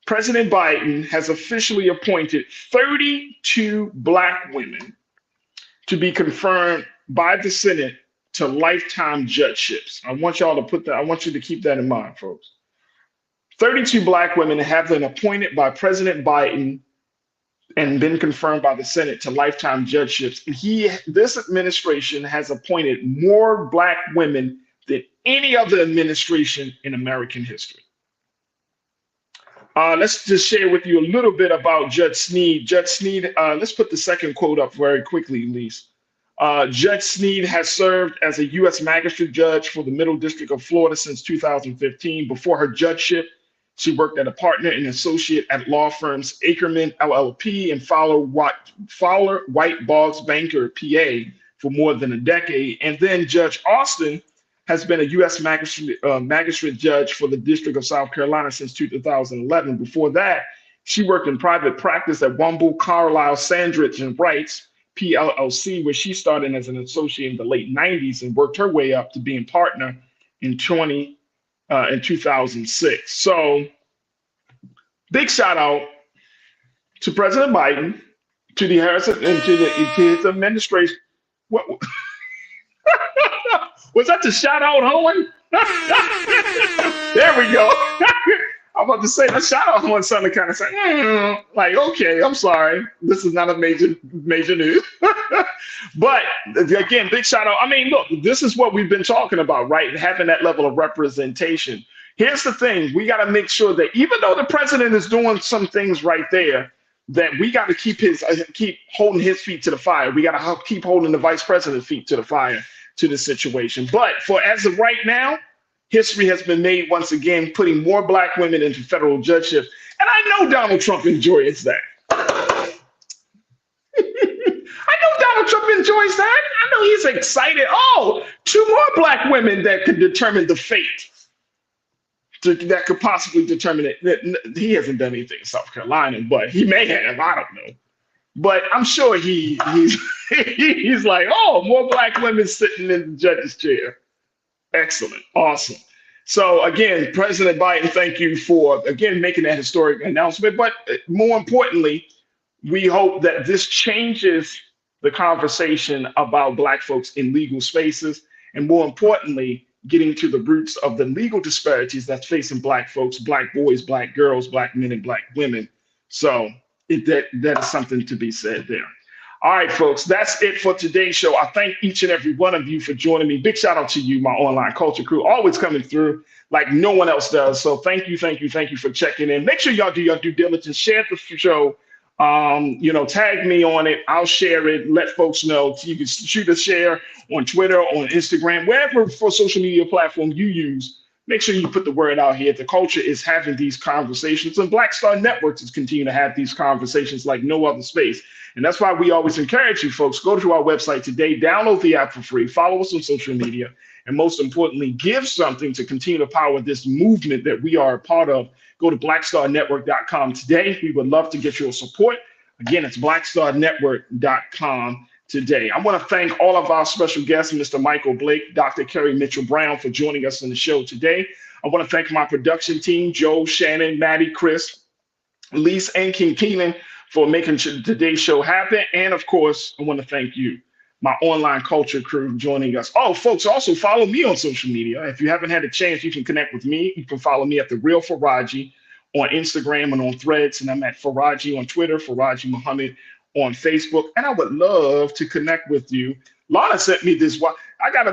President Biden has officially appointed 32 Black women to be confirmed by the Senate to lifetime judgeships. I want y'all to put that, I want you to keep that in mind, folks. 32 Black women have been appointed by President Biden and been confirmed by the Senate to lifetime judgeships. This administration has appointed more Black women than any other administration in American history. Let's just share with you a little bit about Judge Sneed. Judge Sneed, let's put the second quote up very quickly, Lise. Judge Sneed has served as a U.S. magistrate judge for the Middle District of Florida since 2015. Before her judgeship, she worked as a partner and associate at law firms Ackerman LLP and Fowler White Boggs Banker, PA, for more than a decade. And then Judge Austin has been a U.S. magistrate judge for the District of South Carolina since 2011. Before that, she worked in private practice at Womble, Carlisle, Sandridge, and Wrights, PLLC, where she started as an associate in the late 90s and worked her way up to being partner in 2006. So big shout out to President Biden, to the Harris and to his administration. What was that, the shout out, Owen? There we go. I'm about to say that shout out Owen sounded kind of like, okay, I'm sorry. This is not a major news. But again, big shout out. I mean, look, this is what we've been talking about, right? Having that level of representation. Here's the thing. We got to make sure that even though the president is doing some things right there, that we got to keep holding his feet to the fire. We got to keep holding the vice president's feet to the fire to the situation. But for as of right now, history has been made once again, putting more Black women into federal judgeships. And I know Donald Trump enjoys that. I know Donald Trump enjoys that. I know he's excited. Oh, 2 more Black women that could determine the fate. That could possibly determine it. He hasn't done anything in South Carolina, but he may have. I don't know. But I'm sure he's like, oh, more Black women sitting in the judge's chair. Excellent. Awesome. So again, President Biden, thank you for, again, making that historic announcement. But more importantly, we hope that this changes the conversation about Black folks in legal spaces. And more importantly, getting to the roots of the legal disparities that's facing Black folks, Black boys, Black girls, Black men, and Black women. So that is something to be said there. All right, folks, that's it for today's show. I thank each and every one of you for joining me. Big shout out to you, my online culture crew, always coming through like no one else does. So thank you for checking in. Make sure y'all do your due diligence, share the show, tag me on it. I'll share it, let folks know. You can shoot a share on Twitter, on Instagram, wherever for social media platform you use. Make sure you put the word out here. The culture is having these conversations, and Black Star Networks is continuing to have these conversations like no other space. And that's why we always encourage you folks, go to our website today, download the app for free, follow us on social media, and most importantly, give something to continue to power this movement that we are a part of. Go to blackstarnetwork.com today. We would love to get your support. Again, it's blackstarnetwork.com today. I want to thank all of our special guests, Mr. Michael Blake, Dr. Kerry Mitchell-Brown, for joining us on the show today. I want to thank my production team, Joe, Shannon, Maddie, Chris, Lise, and King Keenan, for making today's show happen. And of course, I want to thank you. my online culture crew joining us. Oh, folks, also follow me on social media. If you haven't had a chance, you can connect with me. You can follow me at The Real Farajii on Instagram and on Threads. And I'm at Farajii on Twitter, Farajii Muhammad on Facebook. And I would love to connect with you. Lana sent me this.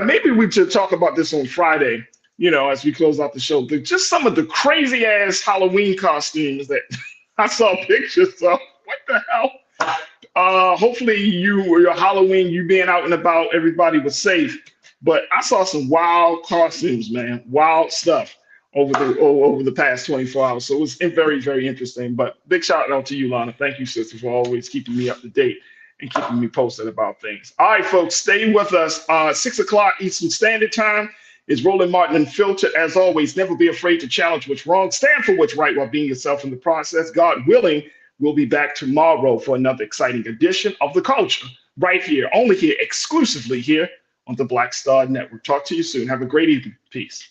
Maybe we should talk about this on Friday, as we close out the show. Just some of the crazy ass Halloween costumes that I saw pictures of. What the hell? Hopefully your Halloween, you being out and about, everybody was safe. But I saw some wild costumes, man, wild stuff over the past 24 hours. So it was very, very interesting. But big shout out to you, Lana. Thank you, sister, for always keeping me up to date and keeping me posted about things. All right, folks, stay with us. 6 o'clock Eastern Standard Time is Roland Martin Unfiltered. As always, never be afraid to challenge what's wrong. Stand for what's right while being yourself in the process. God willing, we'll be back tomorrow for another exciting edition of The Culture, right here, only here, exclusively here on the Black Star Network. Talk to you soon. Have a great evening. Peace.